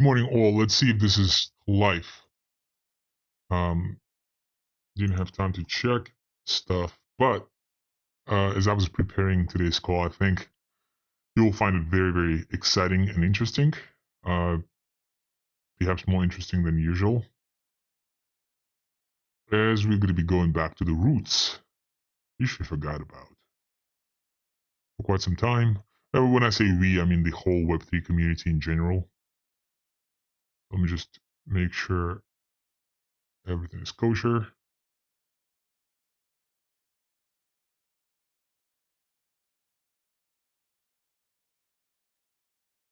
Morning, all. Let's see if this is live. Um, didn't have time to check stuff, but as I was preparing today's call, I think you'll find it very, very exciting and interesting. Uh, Perhaps more interesting than usual, as we're going to be going back to the roots, which we forgot about for quite some time. When I say we, I mean the whole Web3 community in general. Let me just make sure everything is kosher.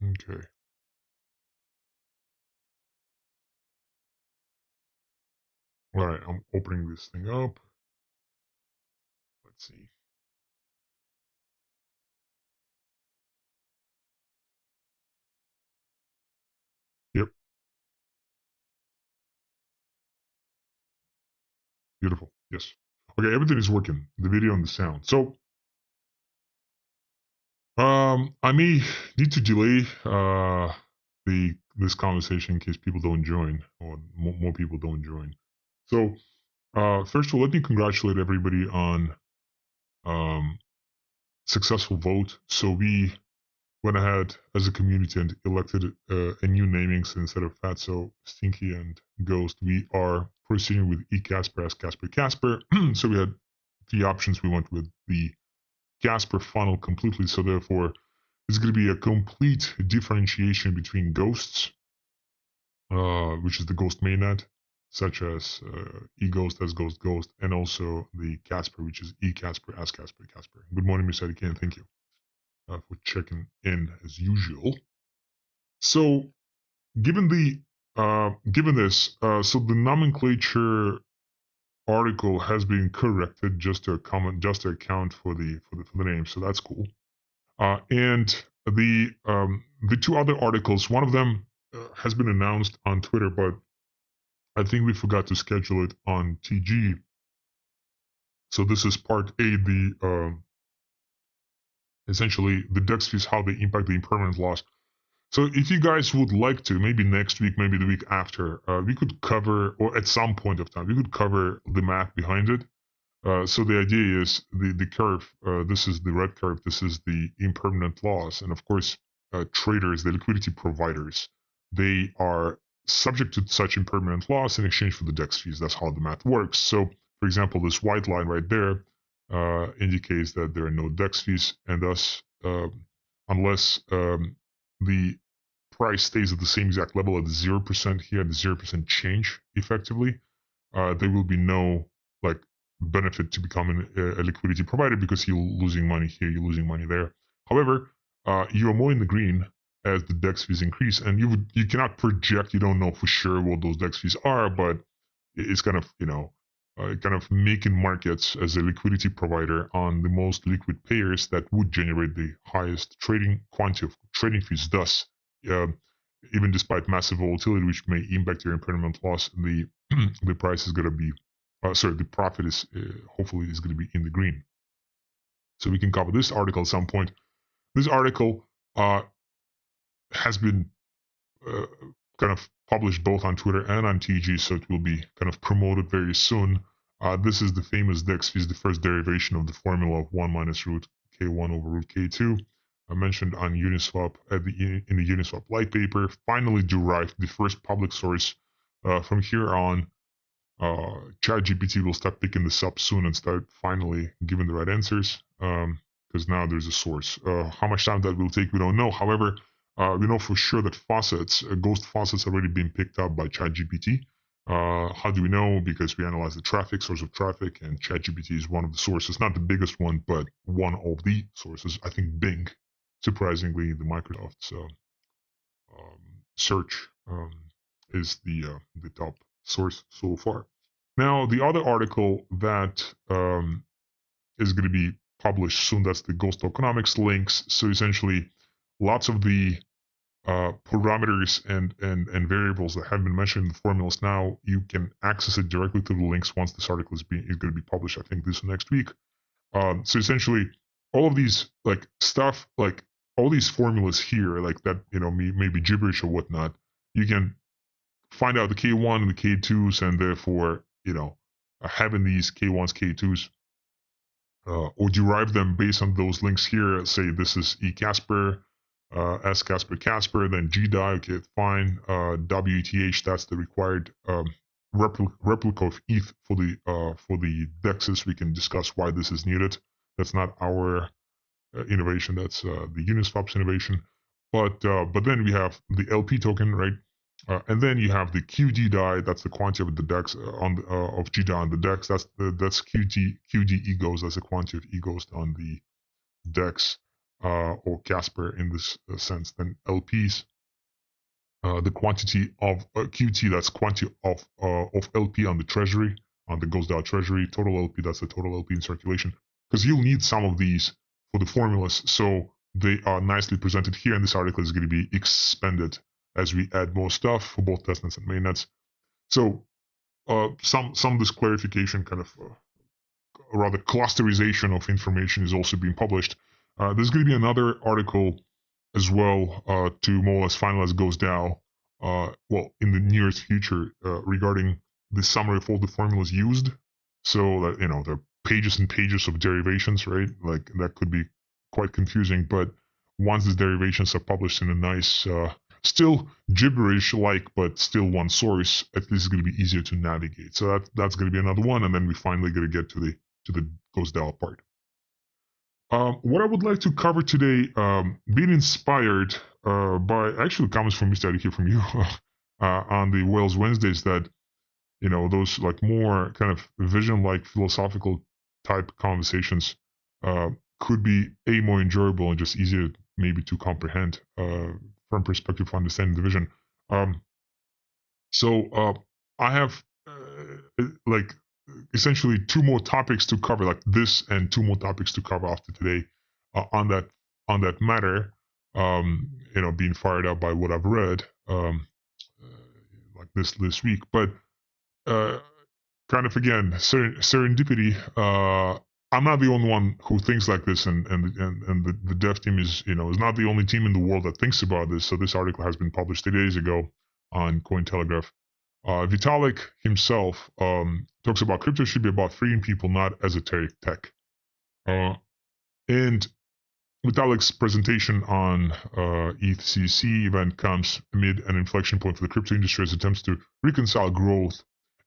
Okay. All right, I'm opening this thing up. Let's see. Yep, beautiful. Yes. Okay, everything is working. The video and the sound. So, I may need to delay the this conversation in case people don't join or more people don't join. So, first of all, let me congratulate everybody on um successful vote. So we went ahead as a community and elected a new naming. So instead of Fatso, Stinky, and Ghost, we are proceeding with eCasper as Casper. So we had three options. We went with the Casper funnel completely. So therefore, it's going to be a complete differentiation between ghosts, which is the ghost mainnet, such as eGhost as Ghost, and also the Casper, which is eCasper as Casper. Good morning, Miss Eddie. Thank you for checking in as usual. So, given this, so the nomenclature article has been corrected just to account for the name. So that's cool. And the two other articles, one of them has been announced on Twitter, but I think we forgot to schedule it on TG. So this is part A, the essentially the DEX fees, how they impact the impermanent loss. So if you guys would like to, maybe next week, maybe the week after, we could cover, or at some point of time, we could cover the math behind it. So the idea is the curve. This is the red curve. This is the impermanent loss, and of course, traders, the liquidity providers, they are subject to such impermanent loss in exchange for the DEX fees. That's how the math works. So, for example, this white line right there indicates that there are no DEX fees, and thus, unless the price stays at the same exact level at 0% here, at 0% change effectively, there will be no like benefit to becoming a liquidity provider because you're losing money here, you're losing money there. However, you are more in the green as the DEX fees increase, and you cannot project, you don't know for sure what those DEX fees are, but it's kind of kind of making markets as a liquidity provider on the most liquid pairs that would generate the highest trading quantity of trading fees. Thus, uh, even despite massive volatility, which may impact your impermanent loss, the the price is going to be the profit is hopefully is going to be in the green. So we can cover this article at some point. This article has been uh, kind of published both on Twitter and on TG, so it will be kind of promoted very soon. This is the famous DEX fees, the first derivation of the formula of 1 minus root K1 over root K2. I mentioned on Uniswap in the Uniswap light paper, finally derived the first public source. From here on, ChatGPT will start picking this up soon and start finally giving the right answers because now there's a source. How much time that will take, we don't know. However, we know for sure that faucets, ghost faucets, already been picked up by ChatGPT. How do we know? Because we analyze the traffic, source of traffic, and ChatGPT is one of the sources, not the biggest one, but one of the sources. I think Bing, surprisingly, the Microsoft's search is the top source so far. Now, the other article that is going to be published soon, that's the Ghost Tokenomics links. So essentially, lots of the parameters and variables that have been mentioned in the formulas now, you can access it directly through the links once this article is going to be published, I think this next week. So essentially, all of these like stuff, like all these formulas here, like that, maybe gibberish or whatnot, you can find out the K1 and the K2s, and therefore, having these K1s, K2s, or derive them based on those links here. Say this is E Casper, S Casper Casper, then G die. Okay, fine. WETH, that's the required replica of ETH for the dexes. We can discuss why this is needed. That's not our innovation. That's the Uniswap's innovation. But then we have the LP token, right? And then you have the QD die. That's the quantity of the DEX of G die on the DEX. That's QD egos. That's the quantity of egos on the DEX or Casper in this sense. Then LPs, the quantity of QT. That's quantity of LP on the treasury, on the GhostDAO treasury. Total LP. That's the total LP in circulation. Because you'll need some of these for the formulas. So they are nicely presented here, and this article is going to be expanded as we add more stuff for both testnets and mainnets. So some of this clarification, kind of rather clusterization of information, is also being published. There's going to be another article as well to more or less finalize GhostDAO, in the nearest future, regarding the summary of all the formulas used. So that, there are pages and pages of derivations, right? Like that could be quite confusing, but once these derivations are published in a nice, still gibberish-like, but still one source, at least it's going to be easier to navigate. So that's going to be another one, and then we finally going to get to the GhostDAO part. What I would like to cover today, being inspired by actually comments from Mr. Adi here from you on the Whales Wednesdays, that those like more kind of vision-like philosophical type conversations could be more enjoyable and just easier maybe to comprehend from perspective of understanding the vision. So I have like essentially two more topics to cover, like this, and two more topics to cover after today on that matter. Being fired up by what I've read like this week, but kind of again serendipity. I'm not the only one who thinks like this, and the dev team is not the only team in the world that thinks about this. So this article has been published 2 days ago on Cointelegraph. Vitalik himself talks about crypto should be about freeing people, not esoteric tech. And Vitalik's presentation on ETHCC event comes amid an inflection point for the crypto industry as it attempts to reconcile growth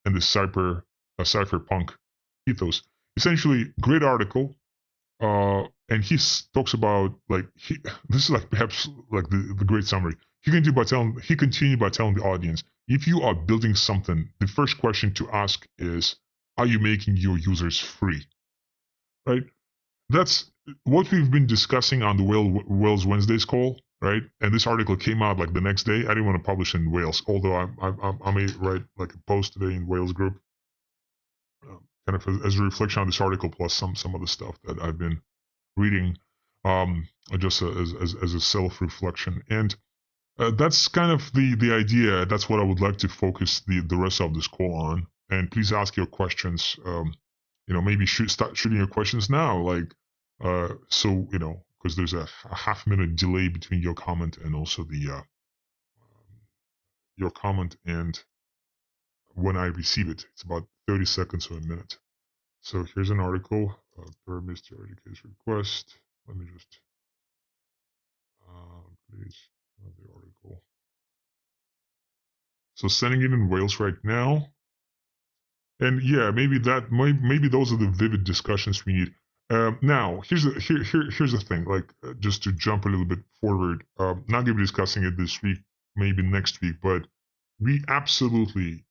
and the cypherpunk ethos. Essentially, great article. And he talks about this is like perhaps like the great summary. He continued by telling the audience, if you are building something, the first question to ask is, are you making your users free? Right? That's what we've been discussing on the Whales Wednesdays call, right? And this article came out like the next day. I didn't want to publish in Whales, although I may write like a post today in Whales group, kind of as a reflection on this article, plus some other stuff that I've been reading, just as a self-reflection. And that's kind of the idea. That's what I would like to focus the rest of this call on. And please ask your questions. Maybe start shooting your questions now, like so because there's a half-minute delay between your comment and also the your comment and when I receive it. It's about 30 seconds or a minute. So here's an article per Mr. Educate's request. Let me just please the article. So sending it in Wales right now. And yeah, maybe those are the vivid discussions we need. Now, here's the thing. Like, just to jump a little bit forward, not going to be discussing it this week, maybe next week, but we absolutely,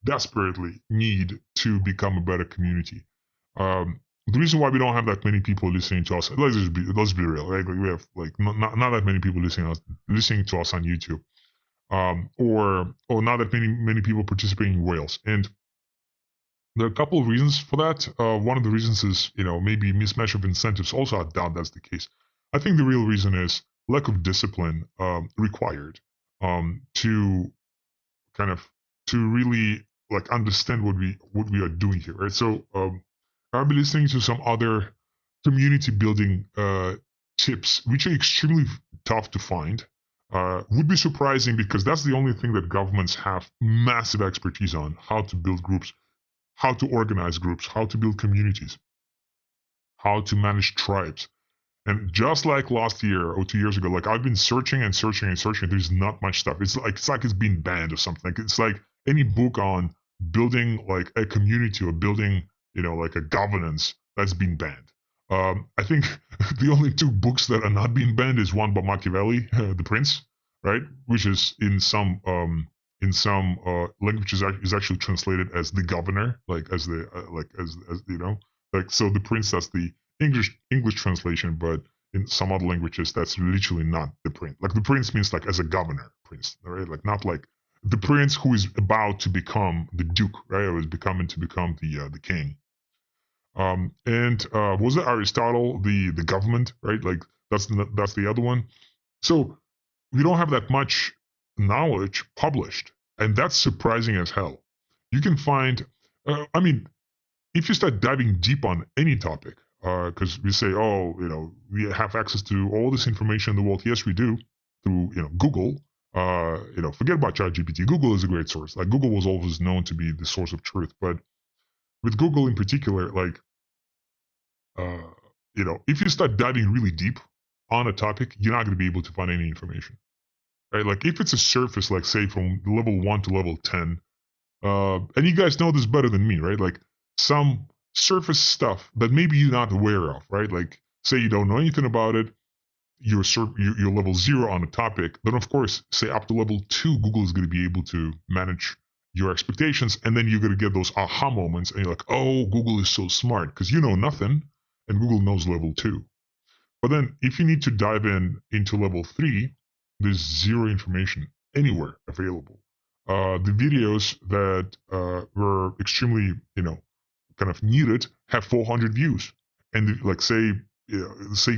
desperately need to become a better community. The reason why we don't have that many people listening to us, let's be real, right? Like we have like not that many people listening to us on YouTube, or not that many people participating in Whales. And there are a couple of reasons for that. One of the reasons is, maybe mismatch of incentives. Also, I doubt that's the case. I think the real reason is lack of discipline required to kind of really like understand what we are doing here, right? So I've been listening to some other community building tips, which are extremely tough to find. would be surprising because that's the only thing that governments have massive expertise on: how to build groups, how to organize groups, how to build communities, how to manage tribes. And just like last year or 2 years ago, like I've been searching and searching and searching. There's not much stuff. It's like it's been banned or something. It's like any book on building like a community or building, like a governance that's been banned. I think the only two books that are not being banned is one by Machiavelli, The Prince, right, which is in some languages is actually translated as the governor, like as the as like, so the prince, that's the English translation, but in some other languages that's literally not the prince. Like the prince means like as a governor prince, right? Like not like the prince who is about to become the duke, right, or is becoming to become the king. And was it Aristotle, the government, right? Like that's the other one. So we don't have that much knowledge published, and that's surprising as hell. You can find, I mean, if you start diving deep on any topic, because we say, oh, we have access to all this information in the world. Yes, we do, through Google. Forget about ChatGPT. Google is a great source. Like Google was always known to be the source of truth, but with Google in particular, like, if you start diving really deep on a topic, you're not going to be able to find any information, right? Like if it's a surface, like say from level 1 to level 10, and you guys know this better than me, right? Like some surface stuff that maybe you're not aware of, right? Like say you don't know anything about it, you're level 0 on a topic, then of course, say up to level 2, Google is going to be able to manage your expectations, and then you're going to get those aha moments, and you're like, oh, Google is so smart because you know nothing, and Google knows level 2. But then if you need to dive into level 3, there's zero information anywhere available. The videos that were extremely, kind of needed have 400 views. And like say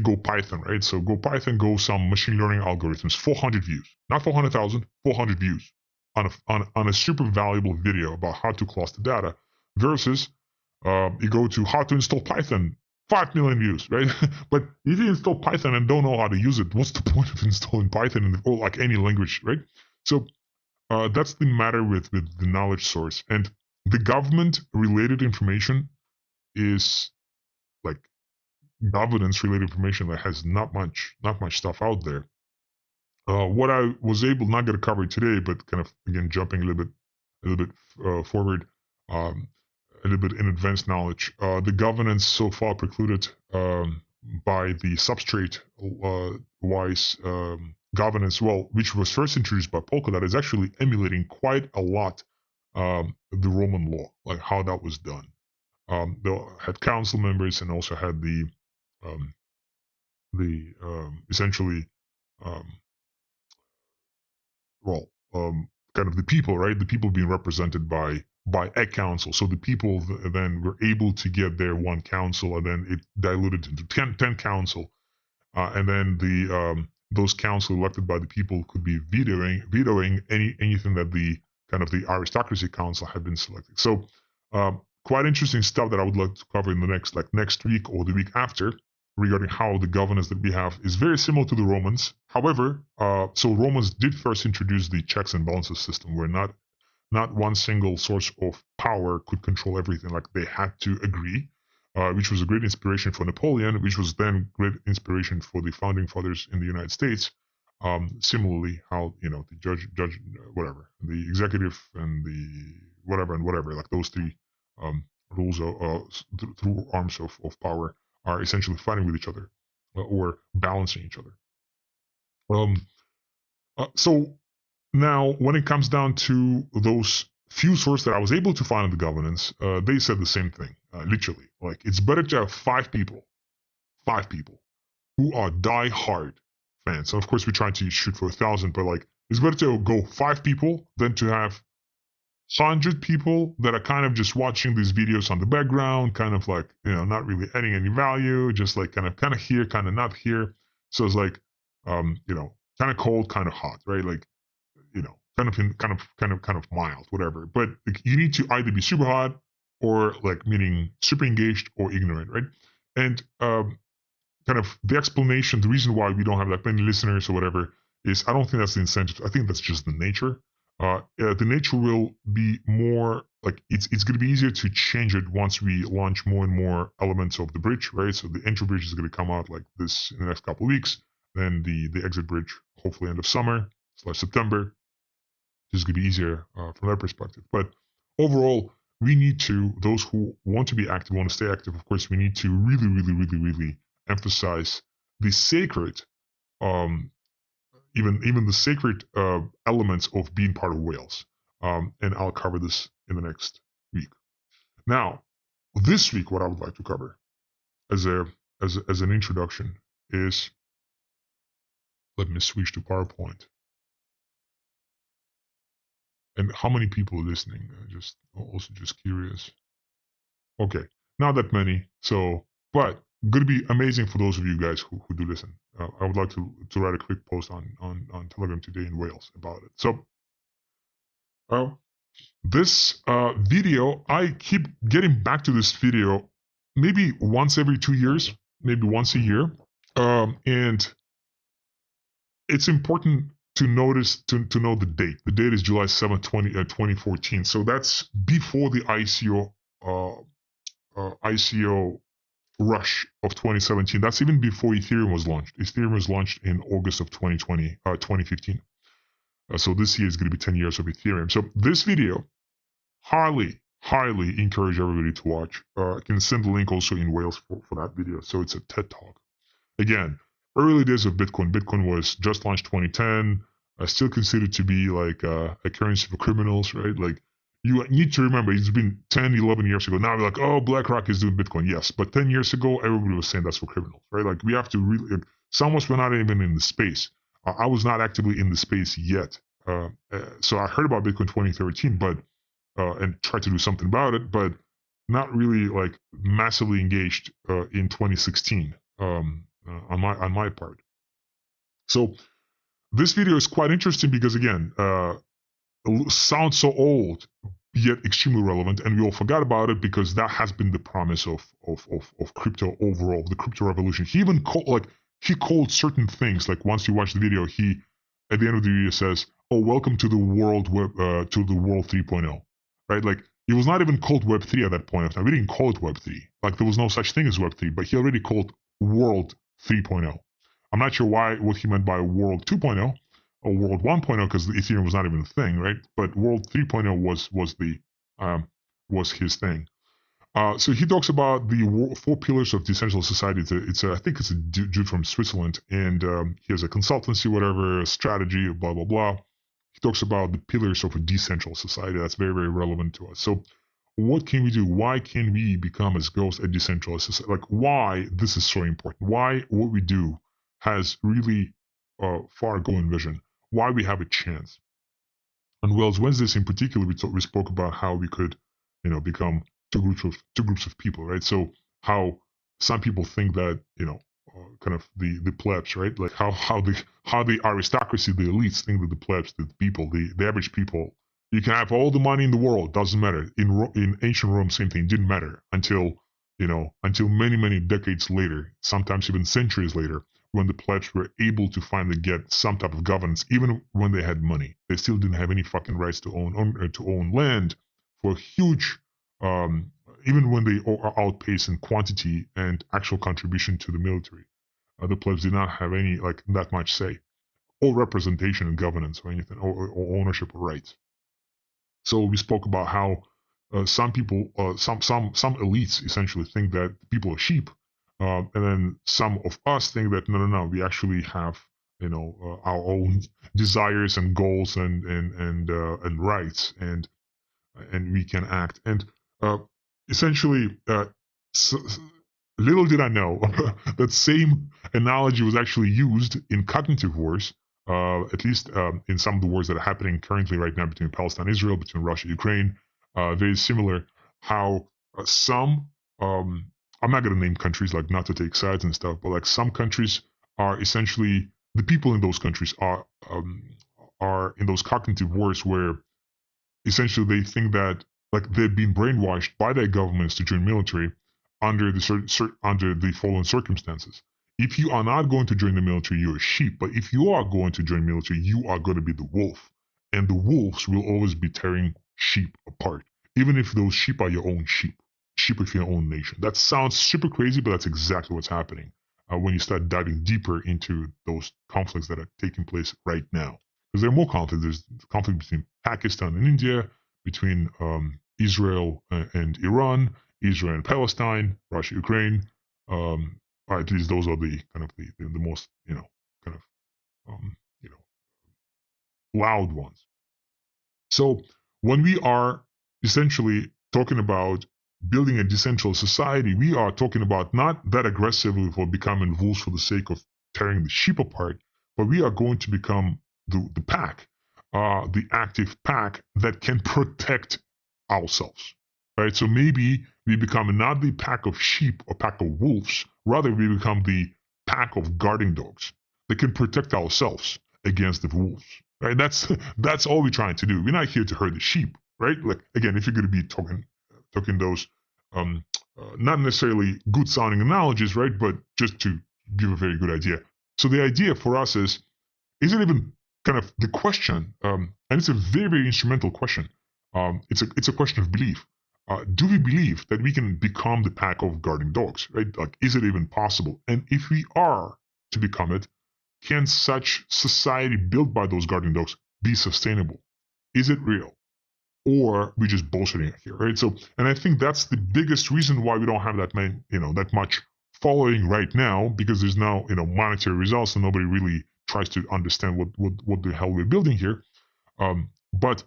Go Python, right? So Go Python, go some machine learning algorithms, 400 views, not 400,000, 400 views on a super valuable video about how to cluster data, versus you go to how to install Python, 5 million views, right? But if you install Python and don't know how to use it, what's the point of installing Python or like any language, right? So that's the matter with the knowledge source. And the government related information is like governance related information that has not much stuff out there. What I was not going to cover today, but kind of again jumping a little bit forward, a little bit in advanced knowledge. The governance so far precluded by the substrate wise governance, which was first introduced by Polkadot, is actually emulating quite a lot the Roman law, like how that was done. They had council members and also had the essentially kind of the people, right? The people being represented by a council. So the people then were able to get their one council, and then it diluted into 10 council, and then those council elected by the people could be vetoing anything that the kind of the aristocracy council had been selected. So quite interesting stuff that I would like to cover in the next week or the week after, regarding how the governance that we have is very similar to the Romans. However, so Romans did first introduce the checks and balances system, where not one single source of power could control everything. Like they had to agree, which was a great inspiration for Napoleon, which was then great inspiration for the founding fathers in the United States. Similarly, how the judge, whatever, the executive and the whatever, like those three rules through arms of power are essentially fighting with each other or balancing each other. So now, when it comes down to those few sources that I was able to find in the governance, they said the same thing, literally. Like, it's better to have five people who are die-hard fans. So, of course, we're trying to shoot for 1,000, but like, it's better to go 5 people than to have 100 people that are kind of just watching these videos on the background, kind of like, not really adding any value, just like kind of here, kind of not here. So it's like, kind of cold, kind of hot, right? Like, kind of mild, whatever. But like, you need to either be super hot or like meaning super engaged or ignorant, right? And kind of the explanation, the reason why we don't have that many listeners or whatever, is I don't think that's the incentive. I think that's just the nature. The nature will be more like it's going to be easier to change it once we launch more and more elements of the bridge, right? So the entry bridge is going to come out like this in the next couple of weeks. Then the exit bridge, hopefully end of summer/September. This is going to be easier from that perspective. But overall, we need to, those who want to be active, want to stay active, of course, we need to really, really, really, really emphasize the sacred, um, even the sacred elements of being part of Wales. And I'll cover this in the next week. Now, this week, what I would like to cover as an introduction is, let me switch to PowerPoint. And how many people are listening? Just curious. Okay, not that many. So, but going to be amazing for those of you guys who do listen. I would like to write a quick post on Telegram today in Wales about it. So, this video, I keep getting back to this video maybe once every 2 years, maybe once a year. And it's important to notice, to know the date. The date is July 7th, 2014. So that's before the ICO rush of 2017. That's even before Ethereum was launched. Ethereum was launched in August of 2015. So this year is going to be 10 years of Ethereum. So this video, highly encourage everybody to watch. I can send the link also in Wales for that video. So it's a TED Talk. Again, early days of Bitcoin. Bitcoin was just launched 2010. Still considered to be like a currency for criminals, right? Like, you need to remember, it's been 10, 11 years ago. Now we're like, oh, BlackRock is doing Bitcoin. Yes, but 10 years ago, everybody was saying that's for criminals, right? Like, we have to really, like, some of us were not even in the space. I was not actively in the space yet. So I heard about Bitcoin 2013, but and tried to do something about it, but not really like massively engaged in 2016 on my part. So this video is quite interesting because, again, it sounds so old yet extremely relevant, and we all forgot about it because that has been the promise of crypto overall, the crypto revolution. He even called certain things, like once you watch the video, he at the end of the video says, "Oh, welcome to the world web, to the world 3.0," right? Like, it was not even called Web 3 at that point of time. We didn't call it Web 3. Like, there was no such thing as Web 3, but he already called World 3.0. I'm not sure what he meant by World 2.0 or World 1.0, because Ethereum was not even a thing, right? But World 3.0 was his thing. So he talks about the 4 pillars of decentralized society. I think it's a dude from Switzerland, and he has a consultancy, whatever, a strategy, blah blah blah. He talks about the pillars of a decentralized society. That's very, very relevant to us. So what can we do? Why can we become as Ghost a decentralized society? Like, why this is so important? Why what we do has really far-going vision? Why we have a chance? On Wales Wednesdays in particular, we spoke about how we could, become two groups of people, right? So how some people think that, kind of the plebs, right? Like how the aristocracy, the elites think that the plebs, the people, the average people, you can have all the money in the world, doesn't matter. In ancient Rome, same thing, didn't matter until many decades later, sometimes even centuries later, when the plebs were able to finally get some type of governance. Even when they had money, they still didn't have any fucking rights to own land for huge. Even when they outpace in quantity and actual contribution to the military, the plebs did not have any that much say, or representation and governance or anything, or ownership or rights. So we spoke about how some people, some elites essentially think that people are sheep, and then some of us think that no, we actually have our own desires and goals and rights, and we can act. And essentially, little did I know that same analogy was actually used in cognitive wars, at least in some of the wars that are happening currently right now between Palestine and Israel, between Russia and Ukraine. Very similar how some, I'm not going to name countries, like not to take sides and stuff, but like some countries are essentially, the people in those countries are in those cognitive wars where essentially they think that like they've been brainwashed by their governments to join military under the following circumstances. if you are not going to join the military, you're a sheep. But if you are going to join military, you are going to be the wolf. And the wolves will always be tearing sheep apart, even if those sheep are your own sheep of your own nation. That sounds super crazy, but that's exactly what's happening when you start diving deeper into those conflicts that are taking place right now. Because there are more conflicts. There's conflict between Pakistan and India, between Israel and Iran, Israel and Palestine, Russia, Ukraine. Or at least those are the kind of the most kind of loud ones. So when we are essentially talking about building a decentralized society, we are talking about not that aggressively for becoming wolves for the sake of tearing the sheep apart, but we are going to become the pack, the active pack that can protect ourselves, right? So maybe we become not the pack of sheep or pack of wolves, rather we become the pack of guarding dogs that can protect ourselves against the wolves, right? That's all we're trying to do. We're not here to herd the sheep, right? Like again, if you're going to be talking those not necessarily good sounding analogies, right? But just to give a very good idea. So the idea for us is it even kind of the question, and it's a very, very instrumental question. It's a question of belief. Do we believe that we can become the pack of guarding dogs, right? Like, is it even possible? And if we are to become it, can such society built by those guarding dogs be sustainable? Is it real? Or we just bullshitting here, right? So, and I think that's the biggest reason why we don't have that much following right now, because there's now, monetary results and nobody really tries to understand what the hell we're building here. But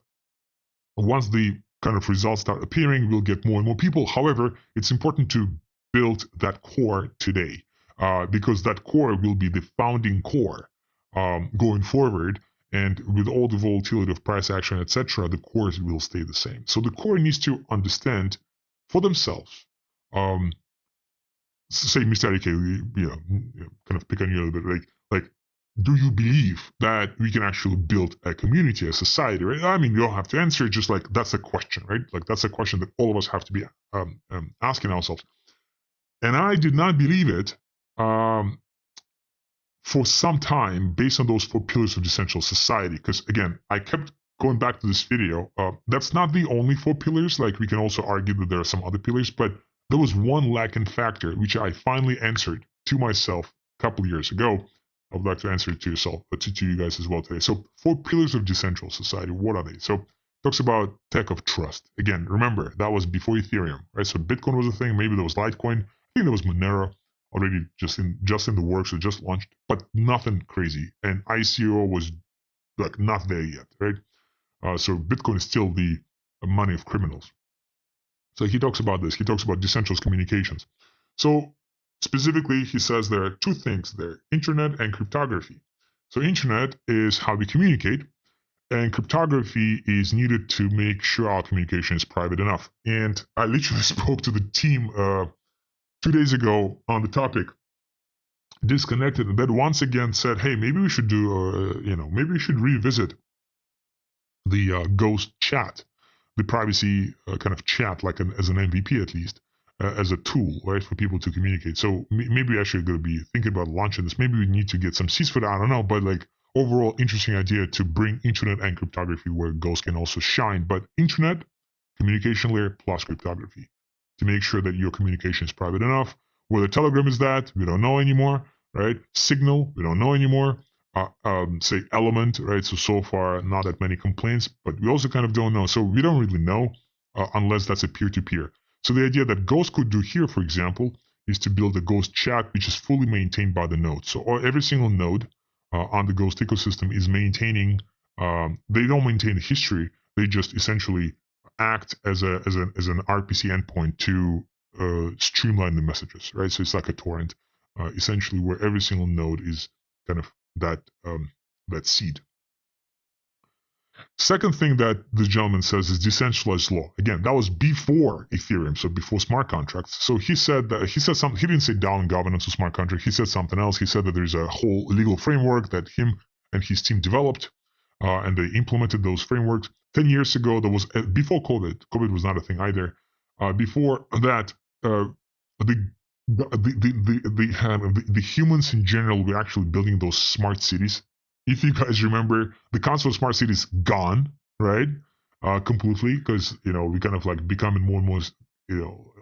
once the kind of results start appearing, we'll get more and more people. However, it's important to build that core today, because that core will be the founding core going forward. And with all the volatility of price action, etc., the core will stay the same. So the core needs to understand for themselves. Say, Mr. AK, kind of pick on you a little bit, like, do you believe that we can actually build a community, a society, right? I mean, you don't have to answer it, just like that's a question, right? Like that's a question that all of us have to be asking ourselves. And I did not believe it for some time based on those 4 pillars of decentralized society. Because again, I kept going back to this video. That's not the only 4 pillars. Like we can also argue that there are some other pillars, but there was one lacking factor, which I finally answered to myself a couple of years ago. I would like to answer it to yourself, but to you guys as well today. So 4 pillars of decentralized society, what are they? So talks about tech of trust. Again, remember, that was before Ethereum, right? So Bitcoin was a thing. Maybe there was Litecoin. I think there was Monero already just in the works, or just launched, but nothing crazy. And ICO was like not there yet, right? So Bitcoin is still the money of criminals. So he talks about this. He talks about decentralized communications. So specifically, he says there are 2 things there: internet and cryptography. So internet is how we communicate, and cryptography is needed to make sure our communication is private enough. And I literally spoke to the team 2 days ago on the topic, disconnected, and then once again said, hey, maybe we should do, maybe we should revisit the Ghost chat, the privacy kind of chat, like as an MVP at least, as a tool, right, for people to communicate. So maybe we actually going to be thinking about launching this. Maybe we need to get some seats for that. I don't know, but like overall interesting idea to bring internet and cryptography where Ghost can also shine. But internet, communication layer plus cryptography, to make sure that your communication is private enough. Whether Telegram is that, we don't know anymore, right? Signal, we don't know anymore. Say Element, right? So far, not that many complaints, but we also kind of don't know. So we don't really know unless that's a peer-to-peer. So the idea that Ghost could do here, for example, is to build a Ghost chat, which is fully maintained by the node. So every single node on the Ghost ecosystem is maintaining, they don't maintain the history, they just essentially act as an RPC endpoint to streamline the messages, right? So it's like a torrent, essentially, where every single node is kind of that seed. Second thing that this gentleman says is decentralized law. Again, that was before Ethereum, so before smart contracts. So he said something. He didn't say down governance of smart contract. He said something else. He said that there's a whole legal framework that him and his team developed, and they implemented those frameworks 10 years ago. That was before COVID. COVID was not a thing either. Before that, the the humans in general were actually building those smart cities. If you guys remember, the concept of smart cities gone, right? Completely, because we kind of like becoming more and more,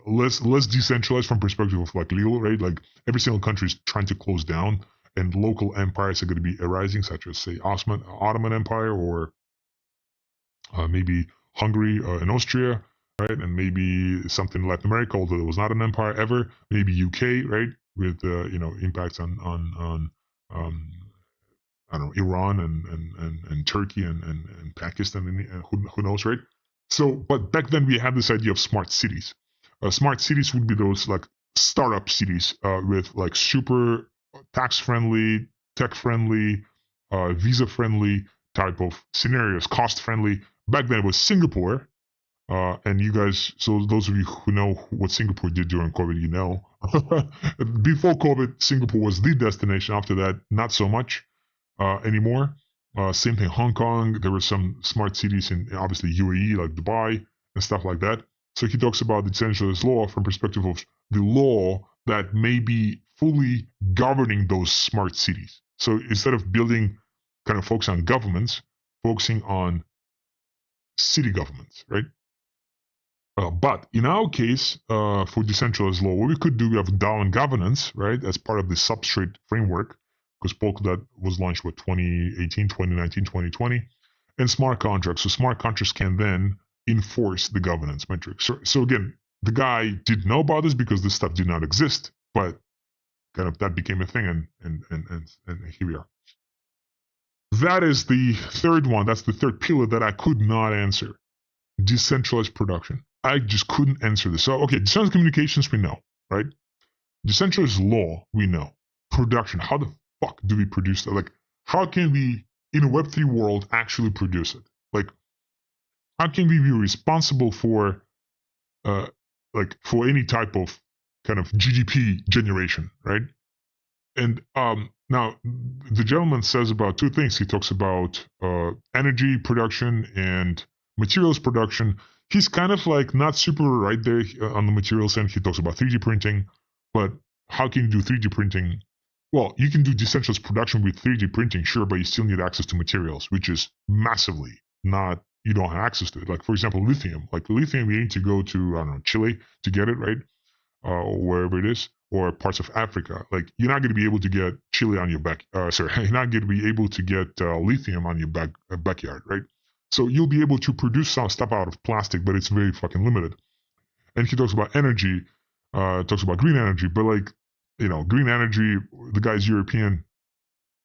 less decentralized from perspective of like legal, right? Like every single country is trying to close down, and local empires are going to be arising, such as say Ottoman Empire, or maybe Hungary and Austria, right? And maybe something in Latin America, although it was not an empire ever. Maybe UK, right? With impacts on I don't know, Iran and Turkey and Pakistan, and who knows, right? So, but back then we had this idea of smart cities. Smart cities would be those like startup cities with like super tax friendly, tech friendly, visa friendly type of scenarios, cost friendly. Back then it was Singapore. And you guys, so those of you who know what Singapore did during COVID, Before COVID, Singapore was the destination. After that, not so much anymore. Same thing, Hong Kong. There were some smart cities in obviously UAE, like Dubai and stuff like that. So he talks about the decentralized law from perspective of the law that may be fully governing those smart cities. So instead of building, kind of focus on governments, focusing on city governments, right? But in our case, for decentralized law, what we could do, we have DAO and governance, right, as part of the substrate framework, because Polkadot was launched with 2018, 2019, 2020, and smart contracts. So smart contracts can then enforce the governance metrics. So again, the guy didn't know about this because this stuff did not exist, but kind of that became a thing, and here we are. That is the third one. That's the third pillar that I could not answer. Decentralized production. I just couldn't answer this. So, okay, decentralized communications, we know, right? Decentralized law, we know. Production, how the fuck do we produce that? Like, how can we, in a Web3 world, actually produce it? Like, how can we be responsible for, for any type of kind of GDP generation, right? And now the gentleman says about two things. He talks about energy production and materials production. He's kind of like not super right there on the materials end. He talks about 3D printing, but how can you do 3D printing? Well, you can do decentralized production with 3D printing, sure, but you still need access to materials, which is massively not, you don't have access to it. Like, for example, lithium. Like, lithium, you need to go to, I don't know, Chile to get it, right? Or wherever it is, or parts of Africa. Like, you're not going to be able to get Chile on your back. Sorry, you're not going to be able to get lithium on your backyard, right? So you'll be able to produce some stuff out of plastic, but it's very fucking limited. And he talks about energy, talks about green energy, but like, green energy. The guy's European.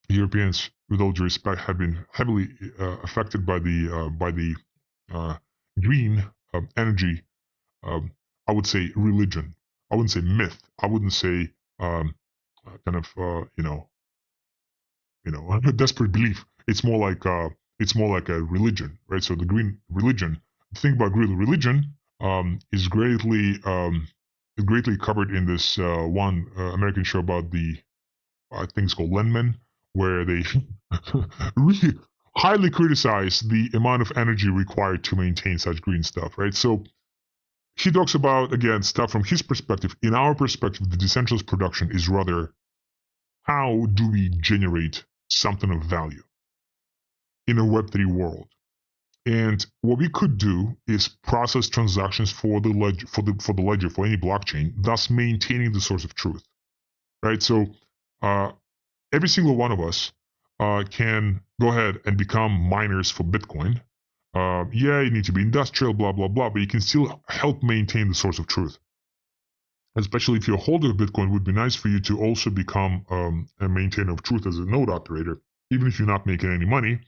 Europeans, with all due respect, have been heavily affected by the green energy. I would say religion. I wouldn't say myth. I wouldn't say kind of a desperate belief. It's more like a religion, right? So the green religion. The thing about green religion is greatly covered in this one American show about the I think it's called Lenman, where they really highly criticize the amount of energy required to maintain such green stuff, right? So he talks about, again, stuff from his perspective. In our perspective, the decentralized production is rather how do we generate something of value in a Web3 world. And what we could do is process transactions for the ledger, for any blockchain, thus maintaining the source of truth, right? So every single one of us can go ahead and become miners for Bitcoin. Yeah, you need to be industrial, blah, blah, blah, but you can still help maintain the source of truth. Especially if you're a holder of Bitcoin, it would be nice for you to also become a maintainer of truth as a node operator, even if you're not making any money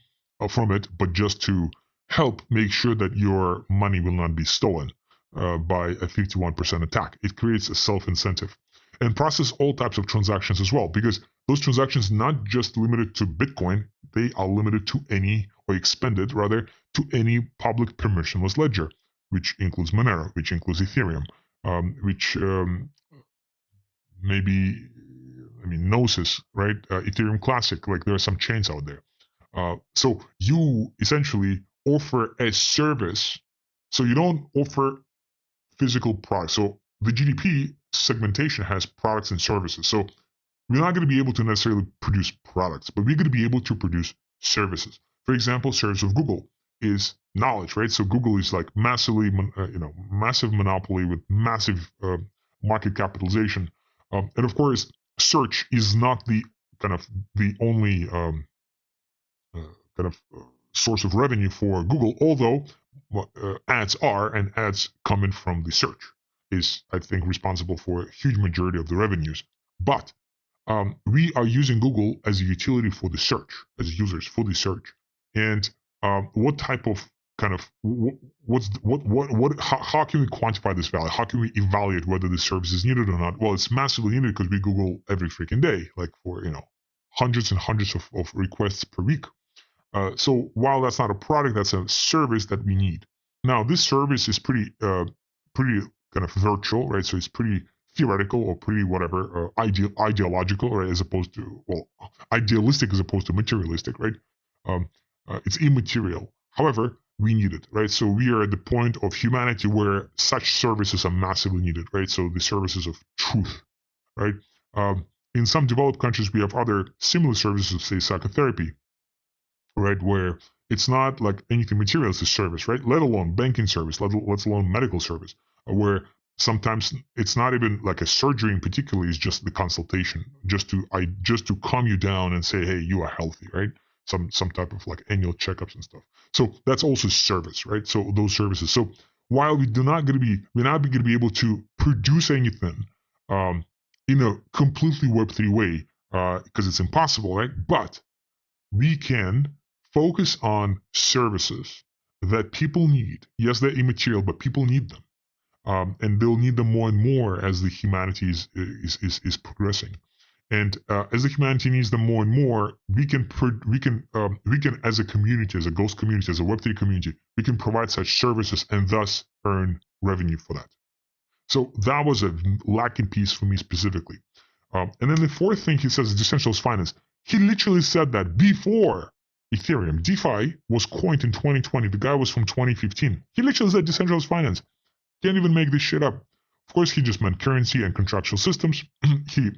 from it, but just to help make sure that your money will not be stolen by a 51% attack. It creates a self-incentive. And process all types of transactions as well, because those transactions not just limited to Bitcoin, they are limited to any, or expended rather, to any public permissionless ledger, which includes Monero, which includes Ethereum, which maybe, Gnosis, right? Ethereum Classic, like there are some chains out there. So you essentially offer a service. So you don't offer physical products. So the GDP segmentation has products and services. So we're not going to be able to necessarily produce products, but we're going to be able to produce services. For example, service of Google is knowledge, right? So Google is like massively, massive monopoly with massive market capitalization, and of course, search is not the only source of revenue for Google, although ads are, and ads coming from the search is, I think, responsible for a huge majority of the revenues. But we are using Google as a utility for the search, as users for the search. And what type of how can we quantify this value? How can we evaluate whether the service is needed or not? Well, it's massively needed because we Google every freaking day, like for hundreds and hundreds of requests per week. So while that's not a product, that's a service that we need. Now, this service is pretty kind of virtual, right? So it's pretty theoretical or pretty whatever, ideological, right? As opposed to, idealistic as opposed to materialistic, right? It's immaterial. However, we need it, right? So we are at the point of humanity where such services are massively needed, right? So the services of truth, right? In some developed countries, we have other similar services, say psychotherapy, right? Where it's not like anything material, it's a service, right? Let alone banking service, let alone medical service, where sometimes it's not even like a surgery in particular, it's just the consultation, just to calm you down and say, hey, you are healthy, right? Some type of like annual checkups and stuff. So that's also service, right? So those services. So while we're not going to be able to produce anything in a completely Web3 way, because it's impossible, right? But we can focus on services that people need. Yes, they're immaterial, but people need them. And they'll need them more and more as the humanity is progressing. And as the humanity needs them more and more, we can as a community, as a Ghost community, as a Web3 community, we can provide such services and thus earn revenue for that. So that was a lacking piece for me specifically. And then the fourth thing he says is decentralized finance. He literally said that before Ethereum, DeFi was coined in 2020. The guy was from 2015. He literally said decentralized finance. Can't even make this shit up. Of course, he just meant currency and contractual systems. He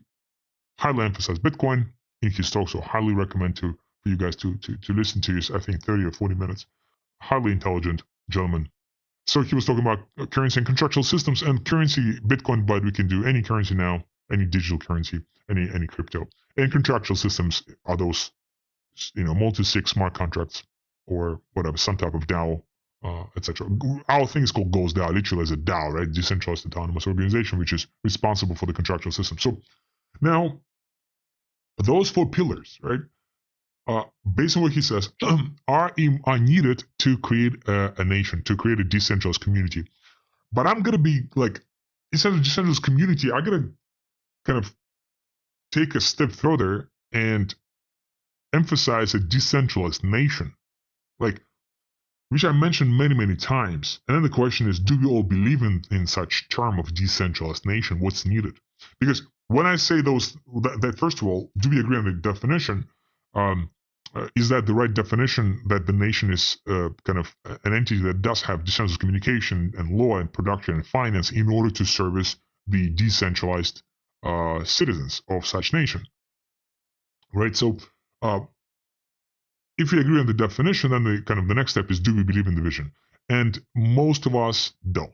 highly emphasized Bitcoin in his talk, so highly recommend for you guys to listen to his, I think, 30 or 40 minutes. Highly intelligent gentleman. So he was talking about currency and contractual systems, and currency, Bitcoin, but we can do any currency now, any digital currency, any crypto. And contractual systems are those, multi-sig smart contracts or whatever, some type of DAO, etc. Our thing is called Ghost DAO, literally as a DAO, right? Decentralized Autonomous Organization, which is responsible for the contractual system. So now, those four pillars, right, based on what he says, are needed to create a nation, to create a decentralized community. But I'm going to be like, instead of decentralized community, I'm going to kind of take a step further and emphasize a decentralized nation, like, which I mentioned many, many times. And then the question is, do we all believe in such term of decentralized nation? What's needed? Because when I say that first of all, do we agree on the definition? Is that the right definition, that the nation is kind of an entity that does have decentralized communication and law and production and finance in order to service the decentralized citizens of such nation, right? So if we agree on the definition, then the next step is, do we believe in the vision? And most of us don't.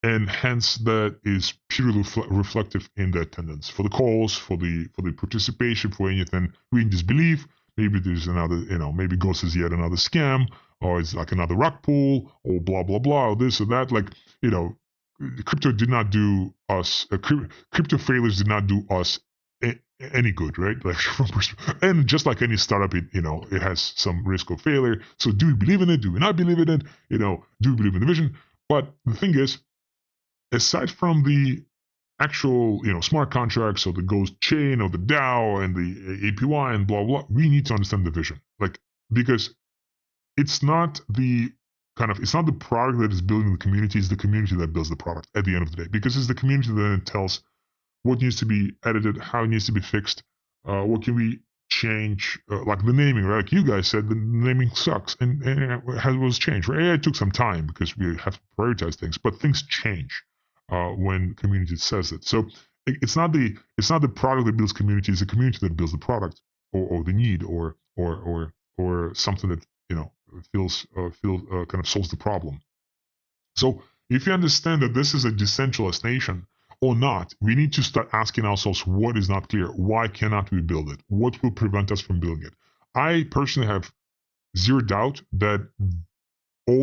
And hence that is purely reflective in the attendance. For the calls, for the participation, for anything, we disbelieve. Maybe there's another, maybe Ghost is yet another scam, or it's like another rug pull, or blah, blah, blah, or this or that. Like, crypto did not do us, crypto failures did not do us any good, right? Like, and just like any startup, it has some risk of failure. So do we believe in it? Do we not believe in it? Do we believe in the vision? But the thing is, aside from the actual, smart contracts or the Ghost chain or the DAO and the APY and blah, blah, we need to understand the vision. Like, because it's not the product that is building the community, it's the community that builds the product at the end of the day. Because it's the community that tells what needs to be edited, how it needs to be fixed, what can we change, like the naming, right? Like you guys said, the naming sucks, and it was changed, right? It took some time because we have to prioritize things, but things change. when community says it. So it's not the product that builds community; it's the community that builds the product or the need or something that feels kind of solves the problem. So if you understand that this is a decentralized nation or not, we need to start asking ourselves what is not clear. Why cannot we build it? What will prevent us from building it? I personally have zero doubt that at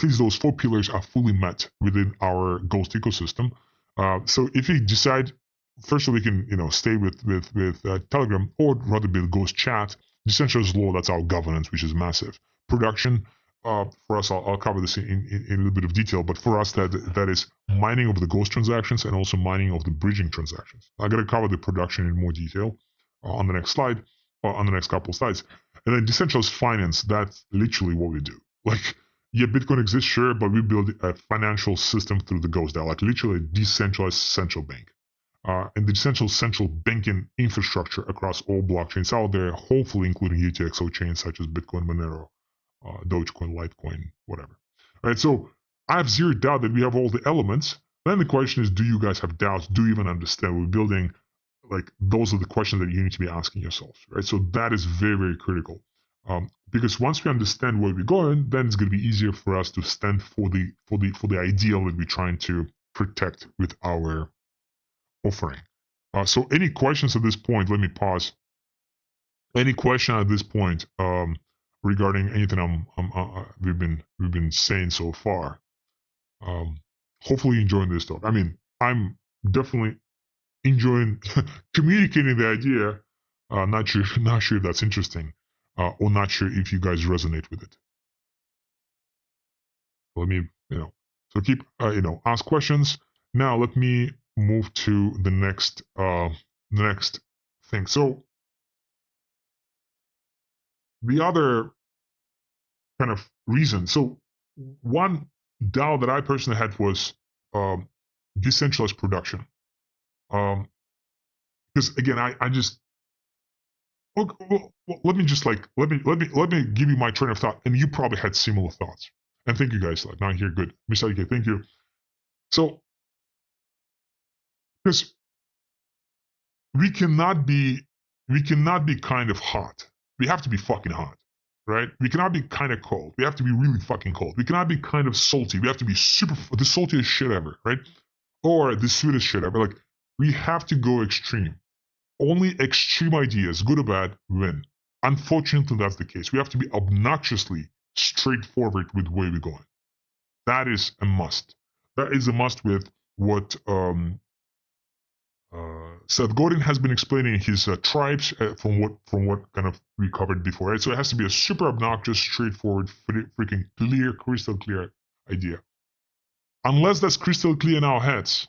least those 4 pillars are fully met within our Ghost ecosystem. So if we decide, first of all, we can stay with Telegram or rather build Ghost Chat. Decentralized law, that's our governance, which is massive. Production, for us, I'll cover this in a little bit of detail, but for us, that is mining of the Ghost transactions and also mining of the bridging transactions. I'm going to cover the production in more detail on the next slide, or on the next couple of slides. And then decentralized finance, that's literally what we do. Like, yeah, Bitcoin exists, sure, but we build a financial system through the Ghost DAO, like literally a decentralized central bank. And the decentralized central banking infrastructure across all blockchains out there, hopefully including UTXO chains such as Bitcoin, Monero, Dogecoin, Litecoin, whatever. All right, so I have zero doubt that we have all the elements. Then the question is, do you guys have doubts? Do you even understand what we're building? Like, those are the questions that you need to be asking yourselves, right? So that is very, very critical. Because once we understand where we're going, then it's going to be easier for us to stand for the ideal that we're trying to protect with our offering. So any questions at this point? Let me pause. Any question at this point regarding anything we've been saying so far? Hopefully enjoying this talk. I mean, I'm definitely enjoying communicating the idea. Not sure if that's interesting, or not sure if you guys resonate with it. Let me, so keep, ask questions. Now let me move to the next thing. So the other kind of reason. So one DAO that I personally had was decentralized production. Because again, I just let me give you my train of thought, and you probably had similar thoughts. And thank you guys. Like, now here, good, Miss Alike, thank you. So, because we cannot be kind of hot. We have to be fucking hot, right? We cannot be kind of cold. We have to be really fucking cold. We cannot be kind of salty. We have to be the saltiest shit ever, right? Or the sweetest shit ever. Like, we have to go extreme. Only extreme ideas, good or bad, win. Unfortunately, that's the case. We have to be obnoxiously straightforward with where we're going. That is a must. That is a must with what Seth Godin has been explaining his tribes from what kind of we covered before, right? So it has to be a super obnoxious, straightforward, freaking clear, crystal clear idea. Unless that's crystal clear in our heads,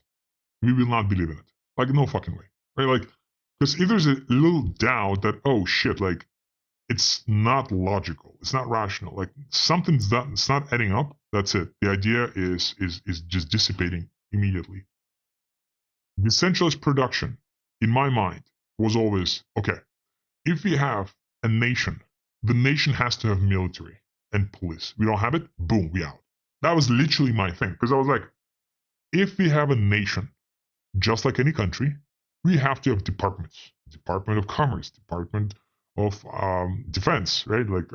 we will not believe in it. Like, no fucking way, right? Like, because if there's a little doubt that, oh shit, like, it's not logical, it's not rational, like something's not, it's not adding up, that's it. The idea is just dissipating immediately. Decentralized production, in my mind, was always, okay, if we have a nation, the nation has to have military and police. We don't have it, boom, we out. That was literally my thing, because I was like, if we have a nation, just like any country, we have to have departments. Department of Commerce, Department of Defense, right? Like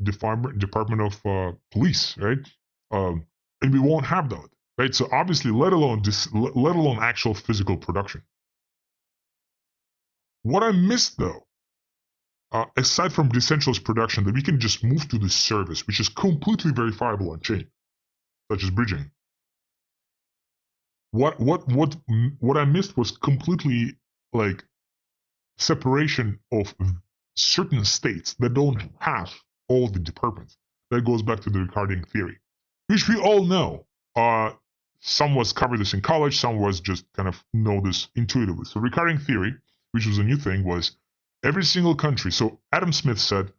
Department of Police, right? And we won't have that, right? So obviously, let alone actual physical production. What I missed, though, aside from decentralized production, that we can just move to this service, which is completely verifiable on chain, such as bridging. What I missed was completely like separation of certain states that don't have all the departments. That goes back to the Ricardian theory, which we all know. Some was covered this in college, some was just kind of know this intuitively. So Ricardian theory, which was a new thing, was every single country. So Adam Smith said,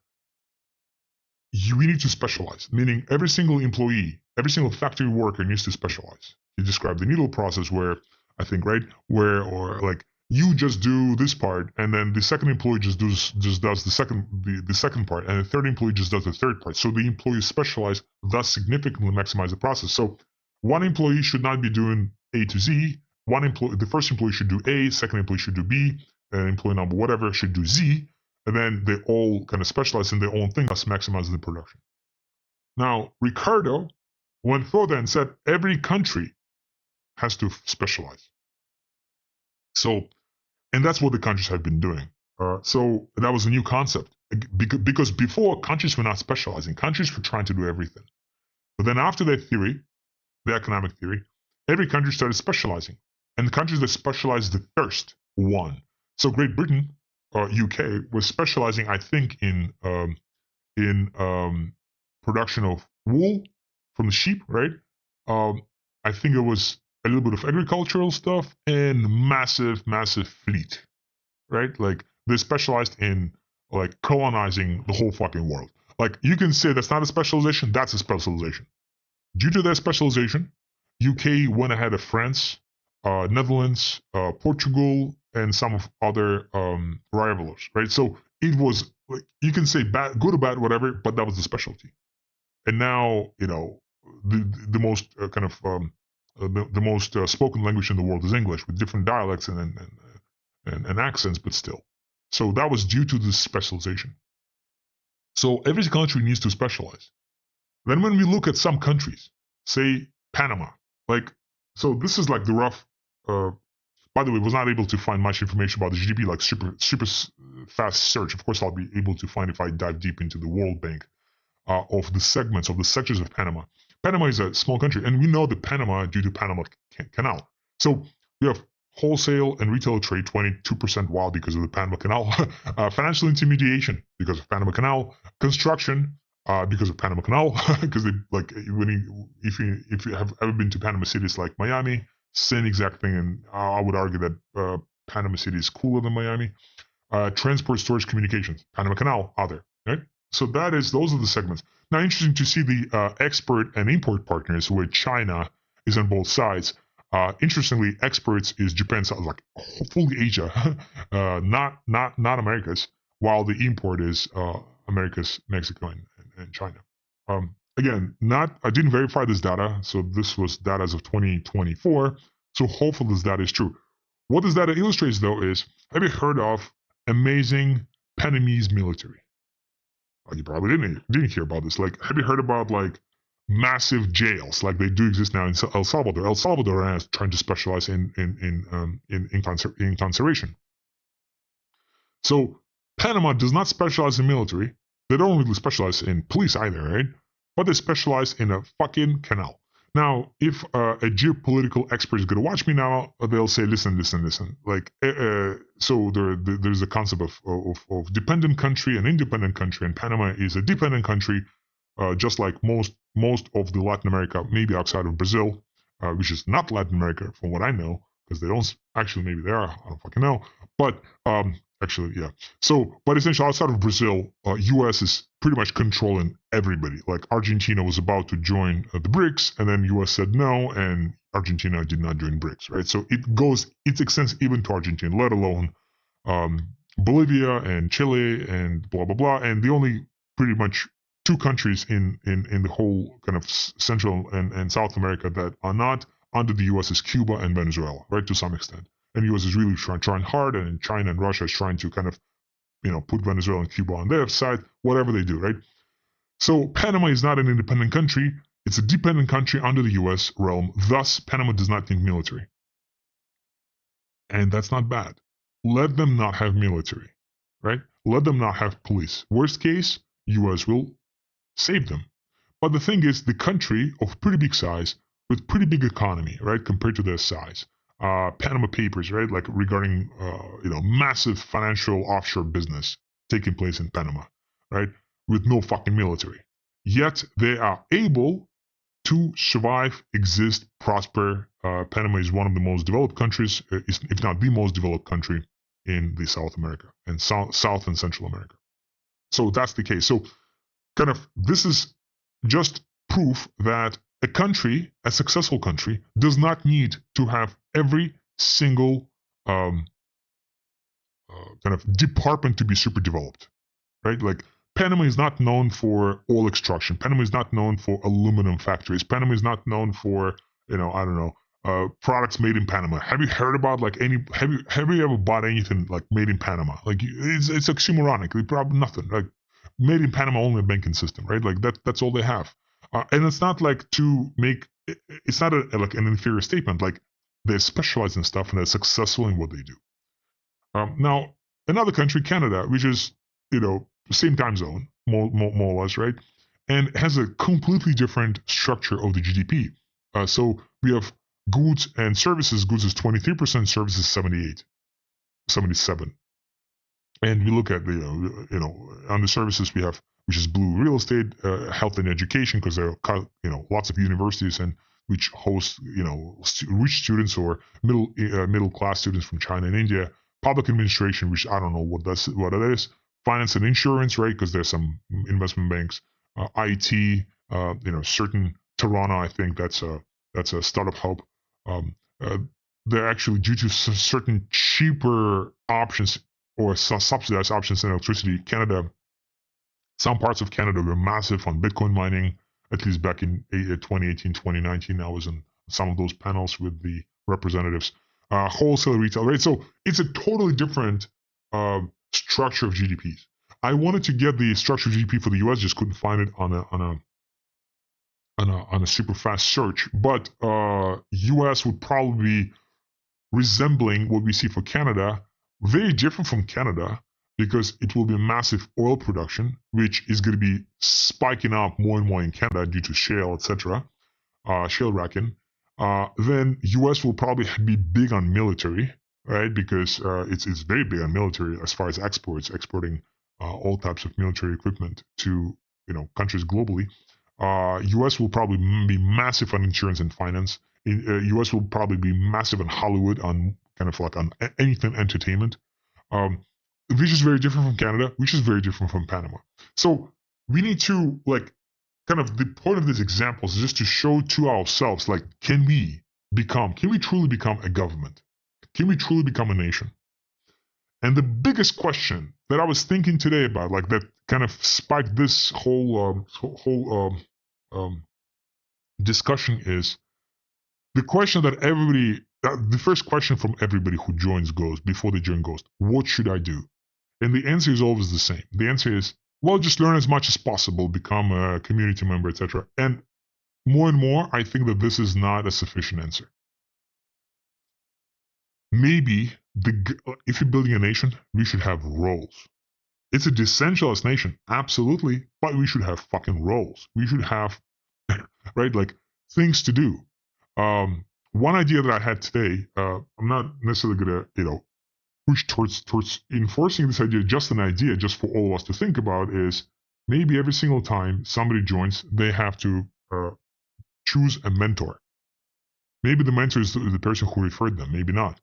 we need to specialize, meaning every single employee, every single factory worker needs to specialize. He described the needle process where, I think, right, or like you just do this part, and then the second employee just does the second part, and the third employee just does the third part. So the employees specialize, thus significantly maximize the process. So one employee should not be doing A to Z. The first employee should do A, second employee should do B, and employee number whatever should do Z, and then they all kind of specialize in their own thing, thus maximizing the production. Now, Ricardo went further and said every country has to specialize. So, and that's what the countries have been doing. So that was a new concept because before countries were not specializing. Countries were trying to do everything. But then after that theory, the economic theory, every country started specializing. And the countries that specialized the first won. So Great Britain, UK, was specializing, I think, in production of wool from the sheep, right? I think it was a little bit of agricultural stuff and massive fleet, right? Like they specialized in like colonizing the whole fucking world. Like you can say that's not a specialization, that's a specialization. Due to their specialization, UK went ahead of France, Netherlands, Portugal, and some of other rivals, right? So it was like you can say bad, good or bad, whatever, but that was the specialty. And now the most kind of the most spoken language in the world is English with different dialects and accents, but still. So that was due to this specialization. So every country needs to specialize. Then when we look at some countries, say Panama, so this is like the rough. By the way, was not able to find much information about the GDP, like super fast search. Of course, I'll be able to find if I dive deep into the World Bank of the segments of the sectors of Panama. Panama is a small country, and we know that Panama due to Panama Canal. So we have wholesale and retail trade 22% wild because of the Panama Canal, financial intermediation because of Panama Canal, construction because of Panama Canal, because they like if you have ever been to Panama cities like Miami, same exact thing, and I would argue that Panama City is cooler than Miami. Transport, storage, communications, Panama Canal, other, right? So those are the segments. Now, interesting to see the export and import partners where China is on both sides. Interestingly, exports is Japan, like fully Asia, not Americas, while the import is Americas, Mexico, and China. Again, I didn't verify this data, so this was data as of 2024. So hopefully this data is true. What this data illustrates, though, is have you heard of amazing Panamese military? Like you probably didn't hear about this. Like, have you heard about like massive jails like they do exist now in El Salvador? El Salvador is trying to specialize in conservation. So Panama does not specialize in military. They don't really specialize in police either, right? But they specialize in a fucking canal. Now, if a geopolitical expert is going to watch me now, they'll say, listen. Like, so there's a concept of dependent country and independent country, and Panama is a dependent country, just like most of the Latin America, maybe outside of Brazil, which is not Latin America from what I know, because they don't, actually maybe they are, I don't fucking know. But actually, yeah. So, but essentially outside of Brazil, US is pretty much controlling everybody. Like Argentina was about to join the BRICS, and then US said no, and Argentina did not join BRICS, right? So it extends even to Argentina, let alone Bolivia and Chile and blah, blah, blah. And the only pretty much two countries in the whole kind of Central and South America that are not under the US is Cuba and Venezuela, right, to some extent. And the US is really trying hard, and China and Russia is trying to kind of, put Venezuela and Cuba on their side, whatever they do, right? So Panama is not an independent country. It's a dependent country under the US realm. Thus, Panama does not need military. And that's not bad. Let them not have military, right? Let them not have police. Worst case, US will save them. But the thing is, the country of pretty big size with pretty big economy, right, compared to their size. Panama Papers, right, like regarding, massive financial offshore business taking place in Panama, right, with no fucking military. Yet they are able to survive, exist, prosper. Panama is one of the most developed countries, if not the most developed country in the South America and South and Central America. So that's the case. So kind of this is just proof that a successful country, does not need to have every single kind of department to be super developed, right? Like Panama is not known for oil extraction. Panama is not known for aluminum factories. Panama is not known for I don't know, products made in Panama. Have you heard about like any? Have you ever bought anything like made in Panama? Like it's oxymoronic. They probably nothing like made in Panama, only a banking system, right? Like that's all they have. And it's not like to make it's not like an inferior statement. Like they specialize in stuff and they're successful in what they do. Now, another country, Canada, which is same time zone, more or less, right, and has a completely different structure of the GDP. So we have goods and services. Goods is 23%, services 78, 77. And we look at the on the services we have, which is blue, real estate, health and education, because there are lots of universities and which host rich students or middle class students from China and India. Public administration, which I don't know what it is. Finance and insurance, right? Because there's some investment banks. IT, certain Toronto, I think that's a startup hub. They're actually, due to certain cheaper options or subsidized options in electricity, Canada, some parts of Canada were massive on Bitcoin mining, at least back in 2018, 2019. I was on some of those panels with the representatives. Wholesale, retail, right? So it's a totally different structure of GDPs. I wanted to get the structure of GDP for the US, just couldn't find it on a super fast search. But US would probably be resembling what we see for Canada, very different from Canada, because it will be massive oil production, which is going to be spiking up more and more in Canada due to shale, etc., shale wrecking. Then US will probably be big on military, right? Because it's very big on military as far as exporting all types of military equipment to countries globally. US will probably be massive on insurance and finance. US will probably be massive on Hollywood, on kind of like on anything entertainment, which is very different from Canada, which is very different from Panama. So we need to kind of, the point of these examples is just to show to ourselves, like, can we truly become a government? Can we truly become a nation? And the biggest question that I was thinking today about, like that kind of spiked this whole discussion, is the question that the first question from everybody who joins Ghost, before they join Ghost, what should I do? And the answer is always the same. The answer is, well, just learn as much as possible, become a community member, etc. And more, I think that this is not a sufficient answer. Maybe if you're building a nation, we should have roles. It's a decentralized nation, absolutely, but we should have fucking roles. We should have, right, like things to do. One idea that I had today, I'm not necessarily gonna, push towards enforcing this idea, just an idea, just for all of us to think about, is maybe every single time somebody joins, they have to choose a mentor. Maybe the mentor is the person who referred them, maybe not.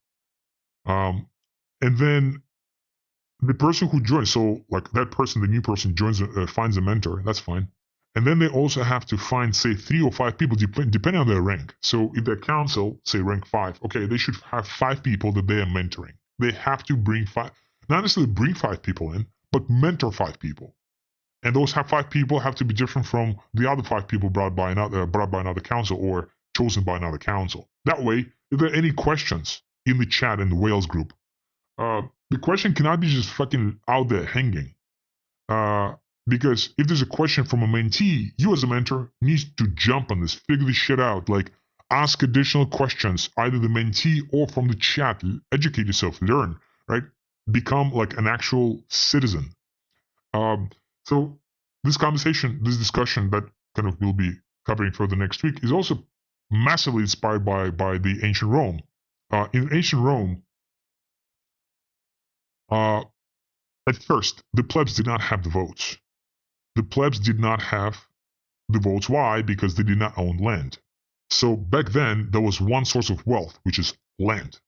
And then the person who joins, so like that person, the new person joins, finds a mentor, that's fine. And then they also have to find, say, 3 or 5 people, depending on their rank. So if their council, say, rank 5, okay, they should have 5 people that they are mentoring. They have to bring 5, not necessarily bring 5 people in, but mentor 5 people. And those 5 people have to be different from the other 5 people brought by another council or chosen by another council. That way, if there are any questions in the chat in the Wales group, the question cannot be just fucking out there hanging. Because if there's a question from a mentee, you as a mentor needs to jump on this, figure this shit out, like ask additional questions, either the mentee or from the chat, educate yourself, learn, right? Become like an actual citizen. So this discussion that kind of we'll be covering further next week is also massively inspired by the ancient Rome. In ancient Rome, at first, the plebs did not have the votes. The plebs did not have the votes. Why? Because they did not own land. So back then, there was one source of wealth, which is land.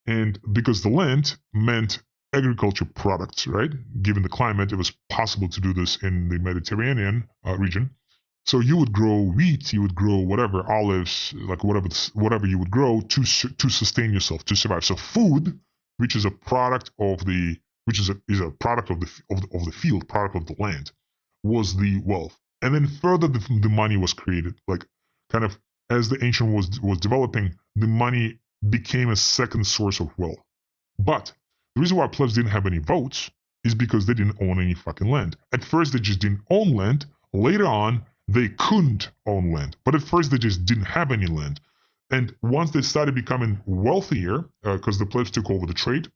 And because the land meant agriculture products, right? Given the climate, it was possible to do this in the Mediterranean region. So you would grow wheat, you would grow whatever, olives, like whatever you would grow to sustain yourself, to survive. So food, which is a product of the product of the field, product of the land, was the wealth. And then further, the money was created, like kind of as the ancient was developing, the money became a second source of wealth. But the reason why plebs didn't have any votes is because they didn't own any fucking land. At first, they just didn't own land. Later on, they couldn't own land. But at first, they just didn't have any land. And once they started becoming wealthier, because the plebs took over the trade,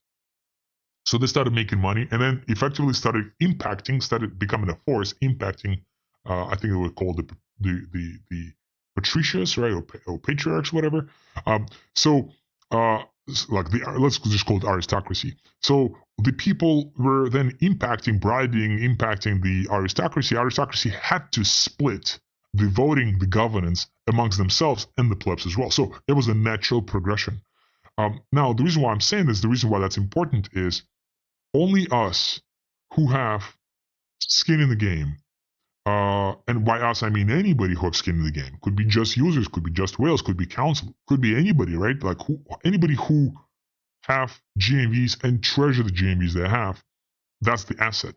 so they started making money, and then effectively started becoming a force, impacting. I think it was called the patricians, right, or patriarchs, whatever. So like let's just call it aristocracy. So the people were then bribing, impacting the aristocracy. Aristocracy had to split the voting, the governance amongst themselves and the plebs as well. So it was a natural progression. Now, the reason why I'm saying this, the reason why that's important is only us who have skin in the game, and by us I mean anybody who have skin in the game. Could be just users, could be just whales, could be council, could be anybody, right? Like anybody who have GMVs and treasure the GMVs they have. That's the asset.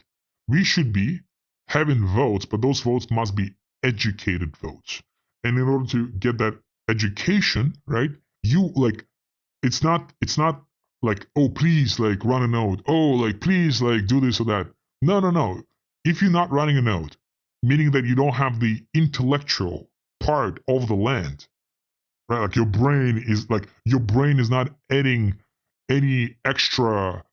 We should be having votes, but those votes must be educated votes. And in order to get that education, right, you like it's not like, oh please like run a node, oh like please like do this or that. No. If you're not running a node, meaning that you don't have the intellectual part of the land, right? Like your brain is not adding any extra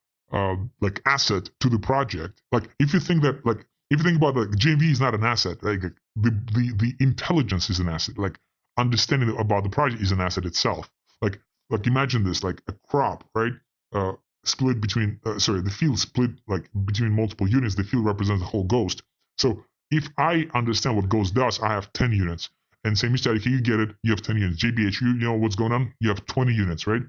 like asset to the project. Like if you think about like GMV is not an asset, right? Like, the intelligence is an asset. Like understanding about the project is an asset itself. Like imagine this, like a crop, right? Split between the field split like between multiple units. The field represents the whole ghost. So if I understand what ghost does, I have 10 units. And say, Mr. Adike, you get it, you have 10 units. JBH, you know what's going on? You have 20 units, right?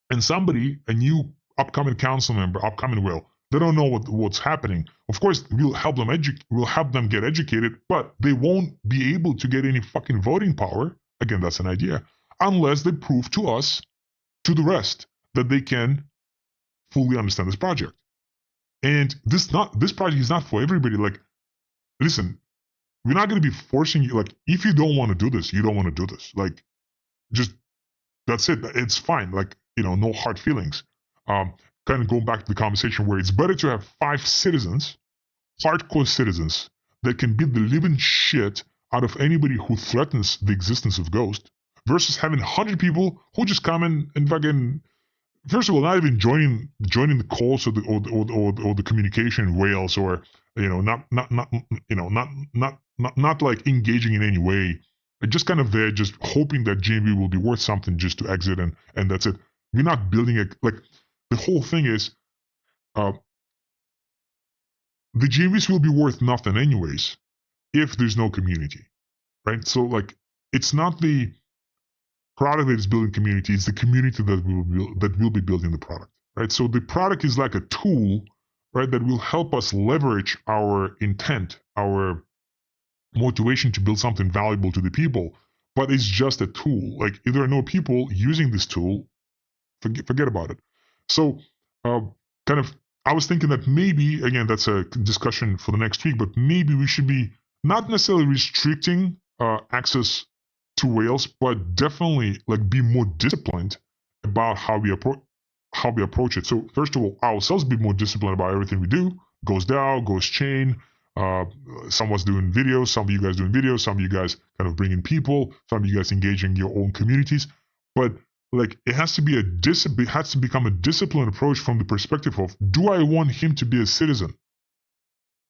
And somebody, a new upcoming council member, upcoming whale, they don't know what's happening. Of course, we'll help them get educated, but they won't be able to get any fucking voting power. Again, that's an idea. Unless they prove to us, to the rest, that they can fully understand this project. And this project is not for everybody. Like, listen, we're not going to be forcing you. Like, if you don't want to do this, you don't want to do this. Like, just that's it. It's fine. Like, no hard feelings. Kind of going back to the conversation where it's better to have 5 citizens, hardcore citizens, that can beat the living shit out of anybody who threatens the existence of Ghost, versus having 100 people who just come in and fucking, first of all, not even joining the calls or the communication whales, or not like engaging in any way. Just kind of there, just hoping that GMV will be worth something just to exit, and that's it. We're not building it. Like, the whole thing is, the GMVs will be worth nothing anyways if there's no community, right? So like, it's not the product that is building community; it's the community that will be building the product, right? So the product is like a tool, right, that will help us leverage our intent, our motivation to build something valuable to the people. But it's just a tool. Like, if there are no people using this tool, forget about it. So, kind of, I was thinking that maybe, again, that's a discussion for the next week, but maybe we should be not necessarily restricting access to whales, but definitely like be more disciplined about how we approach it. So first of all, ourselves be more disciplined about everything we do. Ghost DAO, Ghost Chain. Someone's doing videos. Some of you guys doing videos. Some of you guys kind of bringing people. Some of you guys engaging your own communities. But like, it has to become a disciplined approach from the perspective of, do I want him to be a citizen?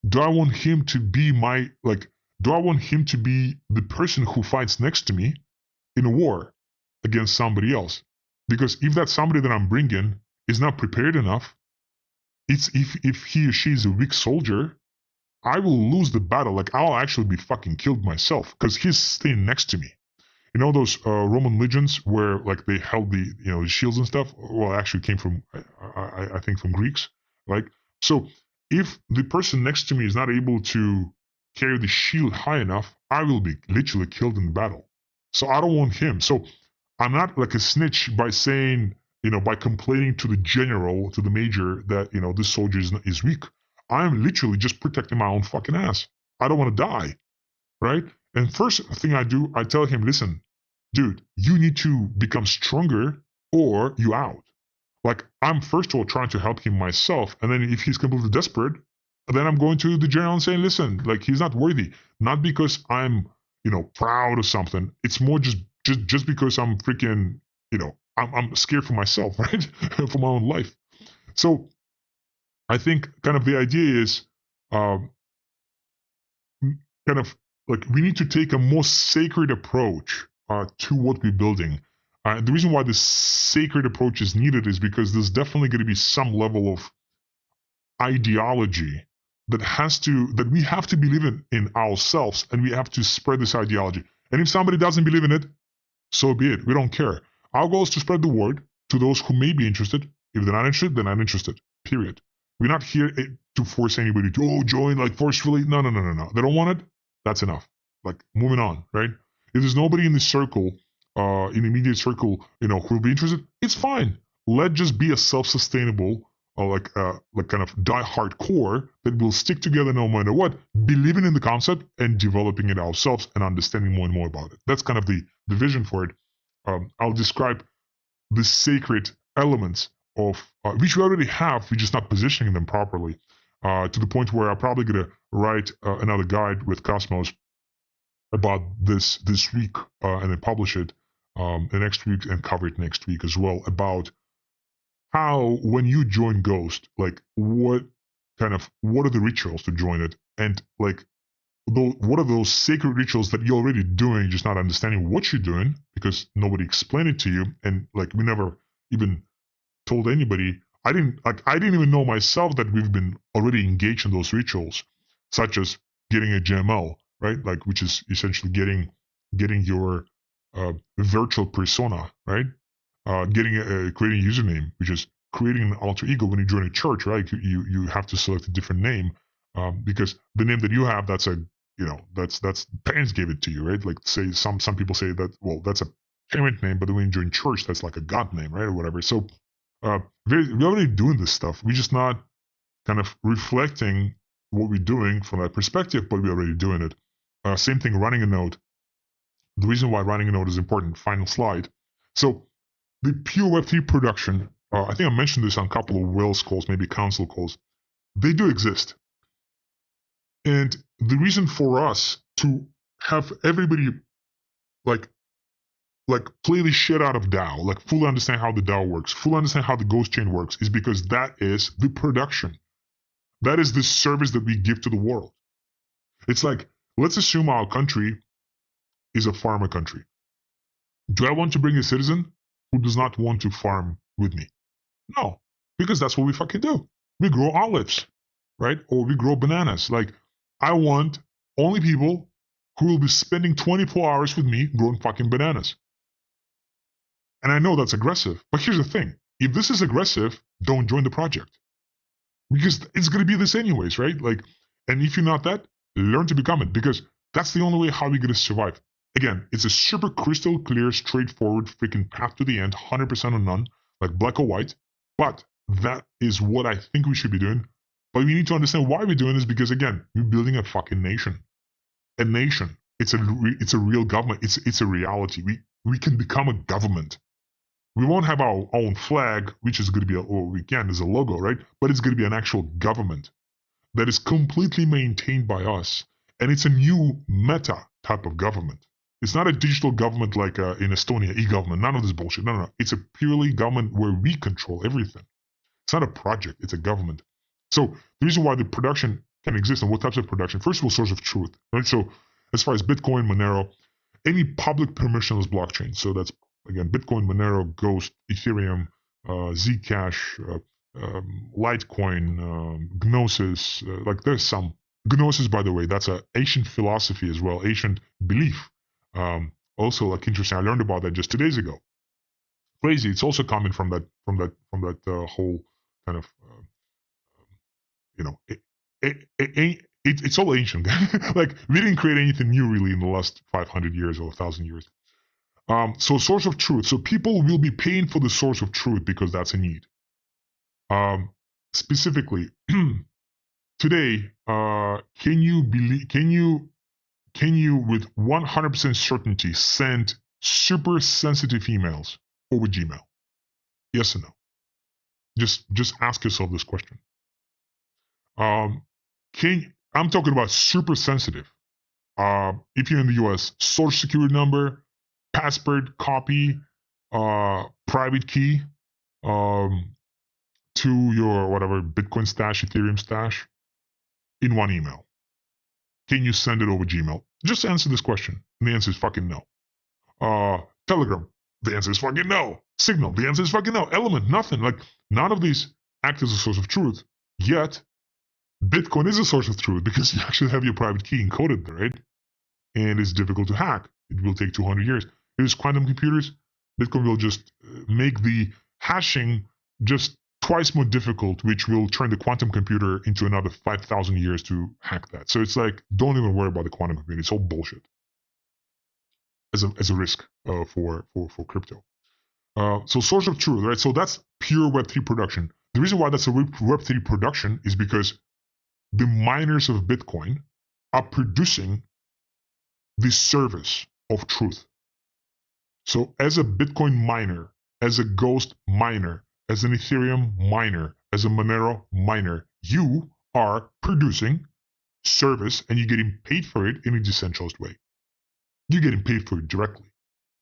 Do I want him to be do I want him to be the person who fights next to me in a war against somebody else? Because if that somebody that I'm bringing is not prepared enough, if he or she is a weak soldier, I will lose the battle. Like, I'll actually be fucking killed myself because he's staying next to me. You know those Roman legions where like they held the shields and stuff? Well, it actually came from I think from Greeks. Like, so if the person next to me is not able to carry the shield high enough, I will be literally killed in battle. So I don't want him. So I'm not like a snitch by saying, by complaining to the general, to the major, that this soldier is weak. I'm literally just protecting my own fucking ass. I don't want to die, right? And first thing I do, I tell him, listen, dude, you need to become stronger or you out. Like, I'm first of all trying to help him myself, and then if he's completely desperate, then I'm going to the general and saying, listen, like, he's not worthy. Not because I'm, proud of something. It's more just because I'm freaking, I'm scared for myself, right? For my own life. So I think kind of the idea is um, kind of like we need to take a more sacred approach to what we're building. The reason why this sacred approach is needed is because there's definitely going to be some level of ideology that we have to believe in ourselves, and we have to spread this ideology. And if somebody doesn't believe in it, so be it. We don't care. Our goal is to spread the word to those who may be interested. If they're not interested, they're not interested. Period. We're not here to force anybody to join like forcefully. No, no, no, no, no. They don't want it. That's enough. Like moving on, right? If there's nobody in the circle, in the immediate circle, who will be interested, it's fine. Let just be a self-sustainable, like kind of die-hard core that will stick together no matter what, believing in the concept and developing it ourselves and understanding more and more about it. That's kind of the vision for it. I'll describe the sacred elements of which we already have. We're just not positioning them properly to the point where I'm probably gonna write another guide with Cosmos about this week and then publish it the next week and cover it next week as well about how when you join Ghost, like what are the rituals to join it, and like what are those sacred rituals that you're already doing, just not understanding what you're doing because nobody explained it to you, and like we never even told anybody. I didn't even know myself that we've been already engaged in those rituals, such as getting a GML, right? Like which is essentially getting your virtual persona, right? Creating a username, which is creating an alter ego when you join a church, right? You have to select a different name because the name that you have, that's parents gave it to you, right? Like say some people say that, well, that's a parent name, but then when you join church, that's like a God name, right, or whatever. So we're already doing this stuff. We're just not kind of reflecting what we're doing from that perspective, but we're already doing it. Same thing, running a node. The reason why running a node is important. Final slide. So the pure Web3 production, I think I mentioned this on a couple of Wales calls, maybe council calls. They do exist. And the reason for us to have everybody like play the shit out of DAO, like fully understand how the DAO works, fully understand how the Ghost Chain works, is because that is the production. That is the service that we give to the world. It's like, let's assume our country is a farmer country. Do I want to bring a citizen who does not want to farm with me? No, because that's what we fucking do. We grow olives, right? Or we grow bananas. Like, I want only people who will be spending 24 hours with me growing fucking bananas. And I know that's aggressive, but here's the thing. If this is aggressive, don't join the project. Because it's going to be this anyways, right? Like, and if you're not that, learn to become it, because that's the only way how we're going to survive. Again, it's a super crystal clear, straightforward freaking path to the end, 100% or none, like black or white. But that is what I think we should be doing. But we need to understand why we're doing this, because again, we're building a fucking nation. A nation. It's a real government. It's a reality. We can become a government. We won't have our own flag, which is going to be, again, is a logo, right? But it's going to be an actual government that is completely maintained by us. And it's a new meta type of government. It's not a digital government like in Estonia, e-government. None of this bullshit. No. It's a purely government where we control everything. It's not a project. It's a government. So the reason why the production can exist and what types of production, first of all, source of truth, right? So as far as Bitcoin, Monero, any public permissionless blockchain. So that's, again, Bitcoin, Monero, Ghost, Ethereum, Zcash, Litecoin, Gnosis. Like there's some. Gnosis, by the way, that's an ancient philosophy as well, ancient belief. Also, like interesting. I learned about that just 2 days ago. Crazy. It's also coming from that whole kind of it's all ancient. Like we didn't create anything new really in the last 500 years or 1,000 years. So source of truth. So people will be paying for the source of truth because that's a need. Specifically, today, can you with 100% certainty send super sensitive emails over Gmail? Yes or no? Just ask yourself this question. I'm talking about super sensitive. If you're in the US, social security number, passport copy, private key, to your whatever Bitcoin stash, Ethereum stash, in one email. Can you send it over Gmail? Just answer this question. And the answer is fucking no. Telegram, the answer is fucking no. Signal, the answer is fucking no. Element, nothing. Like, none of these act as a source of truth. Yet, Bitcoin is a source of truth because you actually have your private key encoded there, right? And it's difficult to hack. It will take 200 years. If it's quantum computers, Bitcoin will just make the hashing just twice more difficult, which will turn the quantum computer into another 5,000 years to hack that. So it's like, don't even worry about the quantum computer. It's all bullshit as a risk for crypto. So source of truth, right? So that's pure Web3 production. The reason why that's a Web3 production is because the miners of Bitcoin are producing the service of truth. So as a Bitcoin miner, as a Ghost miner, as an Ethereum miner, as a Monero miner, you are producing service and you're getting paid for it in a decentralized way. You're getting paid for it directly.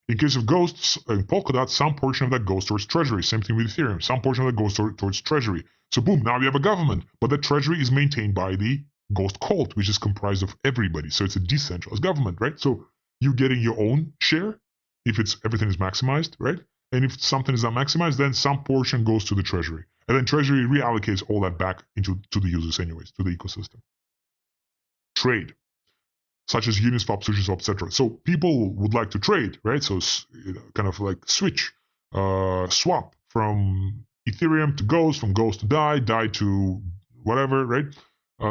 In case of Ghosts and Polkadot, some portion of that goes towards treasury. Same thing with Ethereum. Some portion of that goes towards treasury. So boom, now we have a government, but the treasury is maintained by the Ghost cult, which is comprised of everybody. So it's a decentralized government, right? So you're getting your own share if everything is maximized, right? And if something is not maximized, then some portion goes to the treasury. And then treasury reallocates all that back to the users anyways, to the ecosystem. Trade, such as Uniswap, SushiSwap, etc. So people would like to trade, right? So kind of like switch, swap from Ethereum to Ghost, from Ghost to DAI to whatever, right?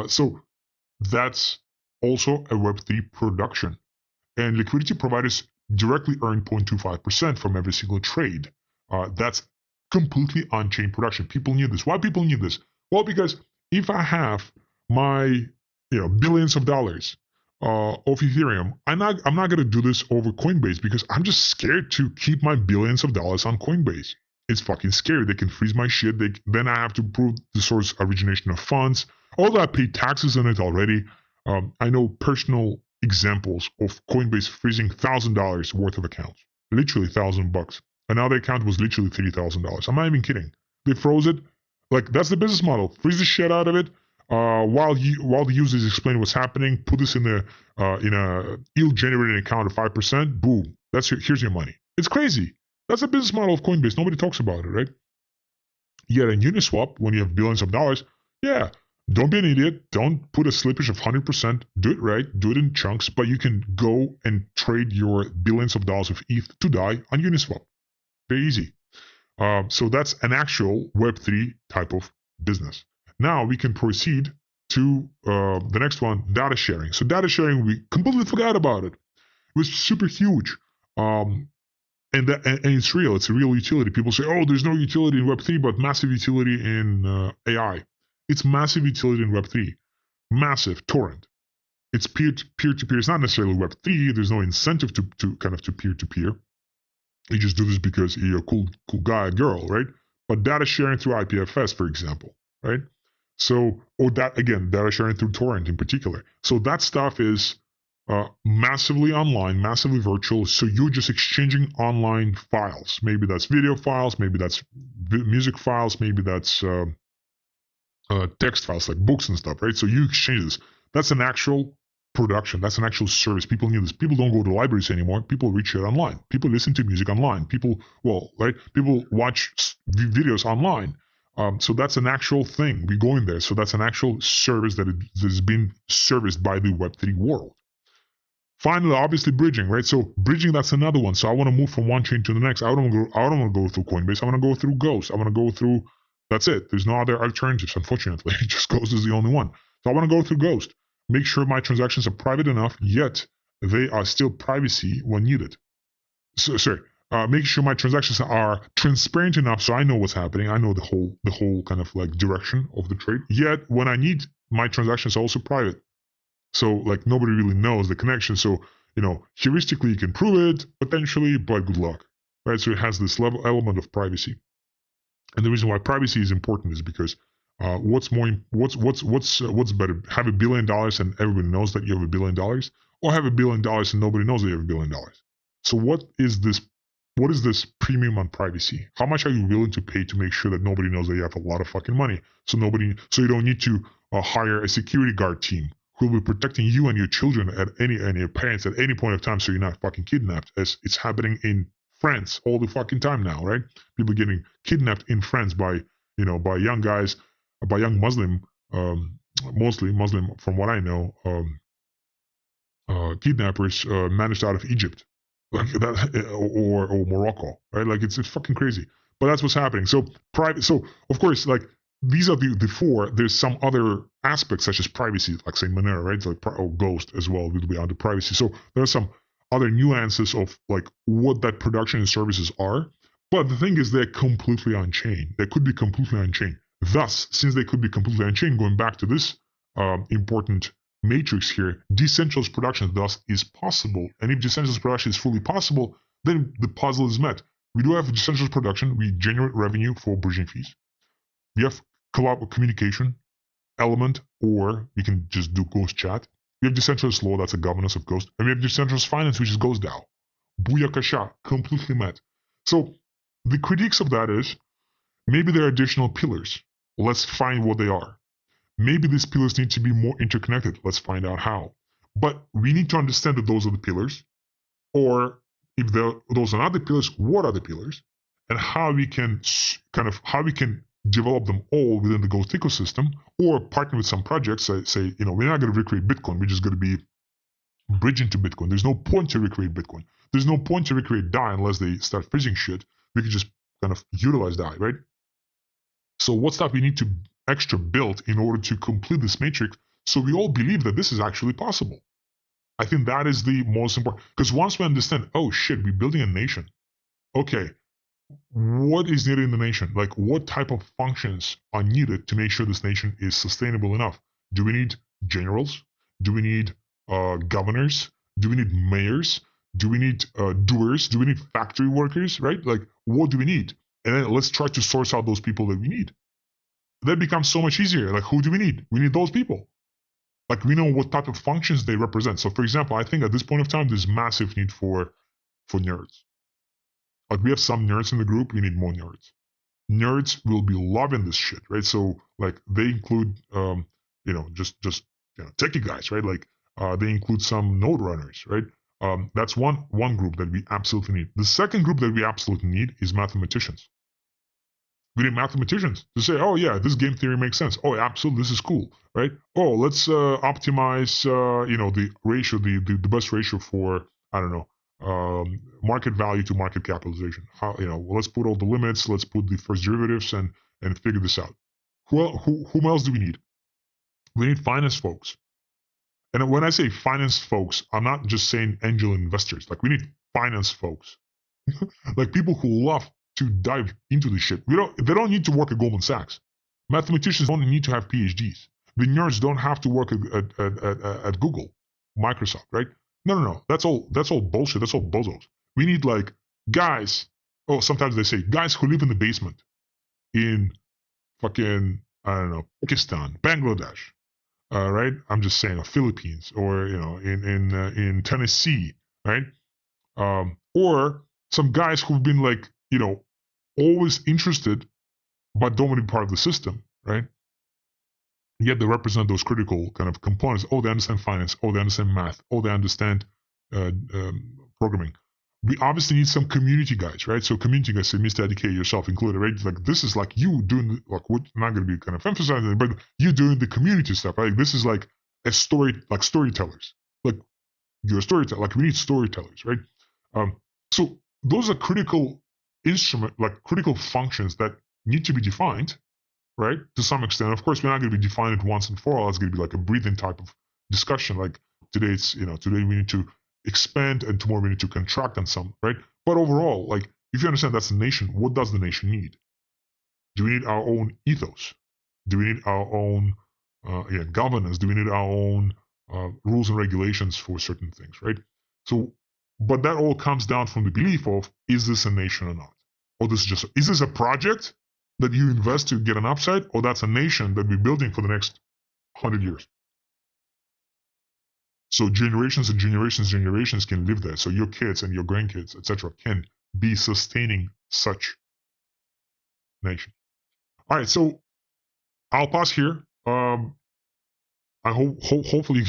So that's also a Web3 production. And liquidity providers directly earn 0.25% from every single trade. That's completely on-chain production. People need this. Why people need this? Well, because if I have my billions of dollars of Ethereum, I'm not going to do this over Coinbase because I'm just scared to keep my billions of dollars on Coinbase. It's fucking scary. They can freeze my shit. Then I have to prove the source origination of funds. Although I paid taxes on it already, I know personal examples of Coinbase freezing $1,000 worth of accounts, literally $1,000, and now the account was literally $30,000. I'm not even kidding. They froze it. Like, that's the business model. Freeze the shit out of it. While the users explain what's happening, put this in a yield-generating account of 5%. Boom. Here's your money. It's crazy. That's a business model of Coinbase. Nobody talks about it, right? Yet in Uniswap, when you have billions of dollars, yeah. Don't be an idiot. Don't put a slippage of 100%. Do it right. Do it in chunks. But you can go and trade your billions of dollars of ETH to DAI on Uniswap. Very easy. So that's an actual Web3 type of business. Now we can proceed to the next one, data sharing. So data sharing, we completely forgot about it. It was super huge. And it's real. It's a real utility. People say, oh, there's no utility in Web3, but massive utility in AI. It's massive utility in Web3. Massive. Torrent. It's peer-to-peer. It's not necessarily Web3. There's no incentive to peer-to-peer. You just do this because you're a cool guy, girl, right? But data sharing through IPFS, for example, right? So, or that, again, data sharing through torrent in particular. So that stuff is massively online, massively virtual. So you're just exchanging online files. Maybe that's video files. Maybe that's music files. Maybe that's text files like books and stuff, right? So you exchange this. That's an actual production. That's an actual service. People need this. People don't go to libraries anymore. People reach it online. People listen to music online. People watch videos online. So that's an actual thing. We go in there. So that's an actual service that is being serviced by the Web3 world. Finally, obviously bridging, right? So bridging, that's another one. So I want to move from one chain to the next. I don't want to go through Coinbase. I want to go through Ghost. I want to go through. That's it. There's no other alternatives, unfortunately. Just Ghost is the only one. So I want to go through Ghost. Make sure my transactions are private enough, yet they are still privacy when needed. Make sure my transactions are transparent enough so I know what's happening. I know the whole kind of like direction of the trade. Yet when I need, my transactions are also private. So like nobody really knows the connection. So heuristically you can prove it potentially, but good luck, right? So it has this element of privacy. And the reason why privacy is important is because what's better, have $1 billion and everybody knows that you have $1 billion, or have $1 billion and nobody knows that you have $1 billion? So what is this premium on privacy? How much are you willing to pay to make sure that nobody knows that you have a lot of fucking money? So you don't need to hire a security guard team who will be protecting you and your children and your parents at any point of time, so you're not fucking kidnapped, as it's happening in France all the fucking time now, right? People getting kidnapped in France by young guys, by young Muslim, mostly Muslim, from what I know, kidnappers managed out of Egypt, like that, or Morocco, right? Like it's fucking crazy. But that's what's happening. So of course, like these are the four. There's some other aspects such as privacy, like say Monero, right? Like Ghost as well will be under privacy. So there are some other nuances of like what that production and services are. But the thing is, they're completely on-chain. They could be completely on-chain. Thus, since they could be completely on-chain, going back to this important matrix here, decentralized production thus is possible. And if decentralized production is fully possible, then the puzzle is met. We do have decentralized production. We generate revenue for bridging fees. We have communication element, or we can just do Ghost chat. We have decentralized law, that's a governance of Ghost. And we have decentralized finance, which is Ghost DAO. Booyakasha, completely met. So the critiques of that is, maybe there are additional pillars. Let's find what they are. Maybe these pillars need to be more interconnected. Let's find out how. But we need to understand that those are the pillars. Or if those are not the pillars, what are the pillars? And how we can develop them all within the Ghost ecosystem, or partner with some projects. Say, we're not going to recreate Bitcoin. We're just going to be bridging to Bitcoin. There's no point to recreate Bitcoin. There's no point to recreate DAI unless they start freezing shit. We can just kind of utilize DAI, right? So what stuff we need to extra build in order to complete this matrix, so we all believe that this is actually possible. I think that is the most important, because once we understand, oh shit, we're building a nation. Okay, what is needed in the nation? Like, what type of functions are needed to make sure this nation is sustainable enough? Do we need generals? Do we need governors? Do we need mayors? Do we need doers? Do we need factory workers? Right? Like, what do we need? And then let's try to source out those people that we need. That becomes so much easier. Like, who do we need? We need those people. Like, we know what type of functions they represent. So, for example, I think at this point of time, there's massive need for nerds. Like, we have some nerds in the group, we need more nerds. Nerds will be loving this shit, right? So, like, they include, just techie guys, right? Like, they include some node runners, right? That's one group that we absolutely need. The second group that we absolutely need is mathematicians. We need mathematicians to say, oh yeah, this game theory makes sense. Oh, absolutely, this is cool, right? Oh, let's optimize, the ratio, the best ratio for, I don't know, market value to market capitalization. How, let's put all the limits, let's put the first derivatives and figure this out. Whom else do we need? We need finance folks. And when I say finance folks, I'm not just saying angel investors. Like, we need finance folks. Like, people who love to dive into the shit. They don't need to work at Goldman Sachs. Mathematicians don't need to have PhDs. The nerds don't have to work at Google, Microsoft, right? No. That's all bullshit. That's all bozos. We need, like, guys. Oh, sometimes they say guys who live in the basement in fucking, I don't know, Pakistan, Bangladesh, right? I'm just saying, Philippines, or in Tennessee, right? Or some guys who've been, like, always interested, but don't want to be part of the system, right? Yet they represent those critical kind of components. Oh, they understand finance. Oh, they understand math. Oh, they understand programming. We obviously need some community guys, right? So community guys, say Mr. Educate, yourself included, right? Like, this is like you doing, like, what I'm not going to be kind of emphasizing, but you doing the community stuff, right? This is like a story, like storytellers. Like, you're a storyteller. Like, we need storytellers, right? So those are critical critical functions that need to be defined, right? To some extent. Of course, we're not going to be defining it once and for all. It's going to be like a breathing type of discussion. Like, today we need to expand, and tomorrow we need to contract on some, right? But overall, like, if you understand that's the nation, what does the nation need? Do we need our own ethos? Do we need our own governance? Do we need our own rules and regulations for certain things, right? So, but that all comes down from the belief of, is this a nation or not? Or is this a project that you invest to get an upside, or that's a nation that we're building for the next 100 years? So generations and generations can live there. So your kids and your grandkids, etc., can be sustaining such nation. All right, so I'll pause here. I hopefully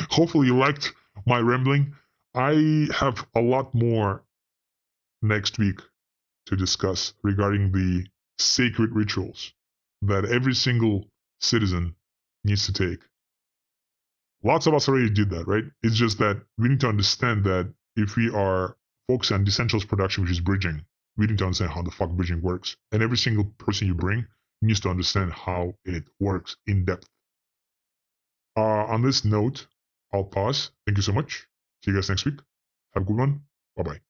hopefully you liked my rambling. I have a lot more next week to discuss regarding the sacred rituals that every single citizen needs to take. Lots of us already did that, right? It's just that we need to understand that if we are focusing on essentials production, which is bridging, we need to understand how the fuck bridging works. And every single person you bring needs to understand how it works in depth. On this note, I'll pause. Thank you so much. See you guys next week. Have a good one. Bye bye.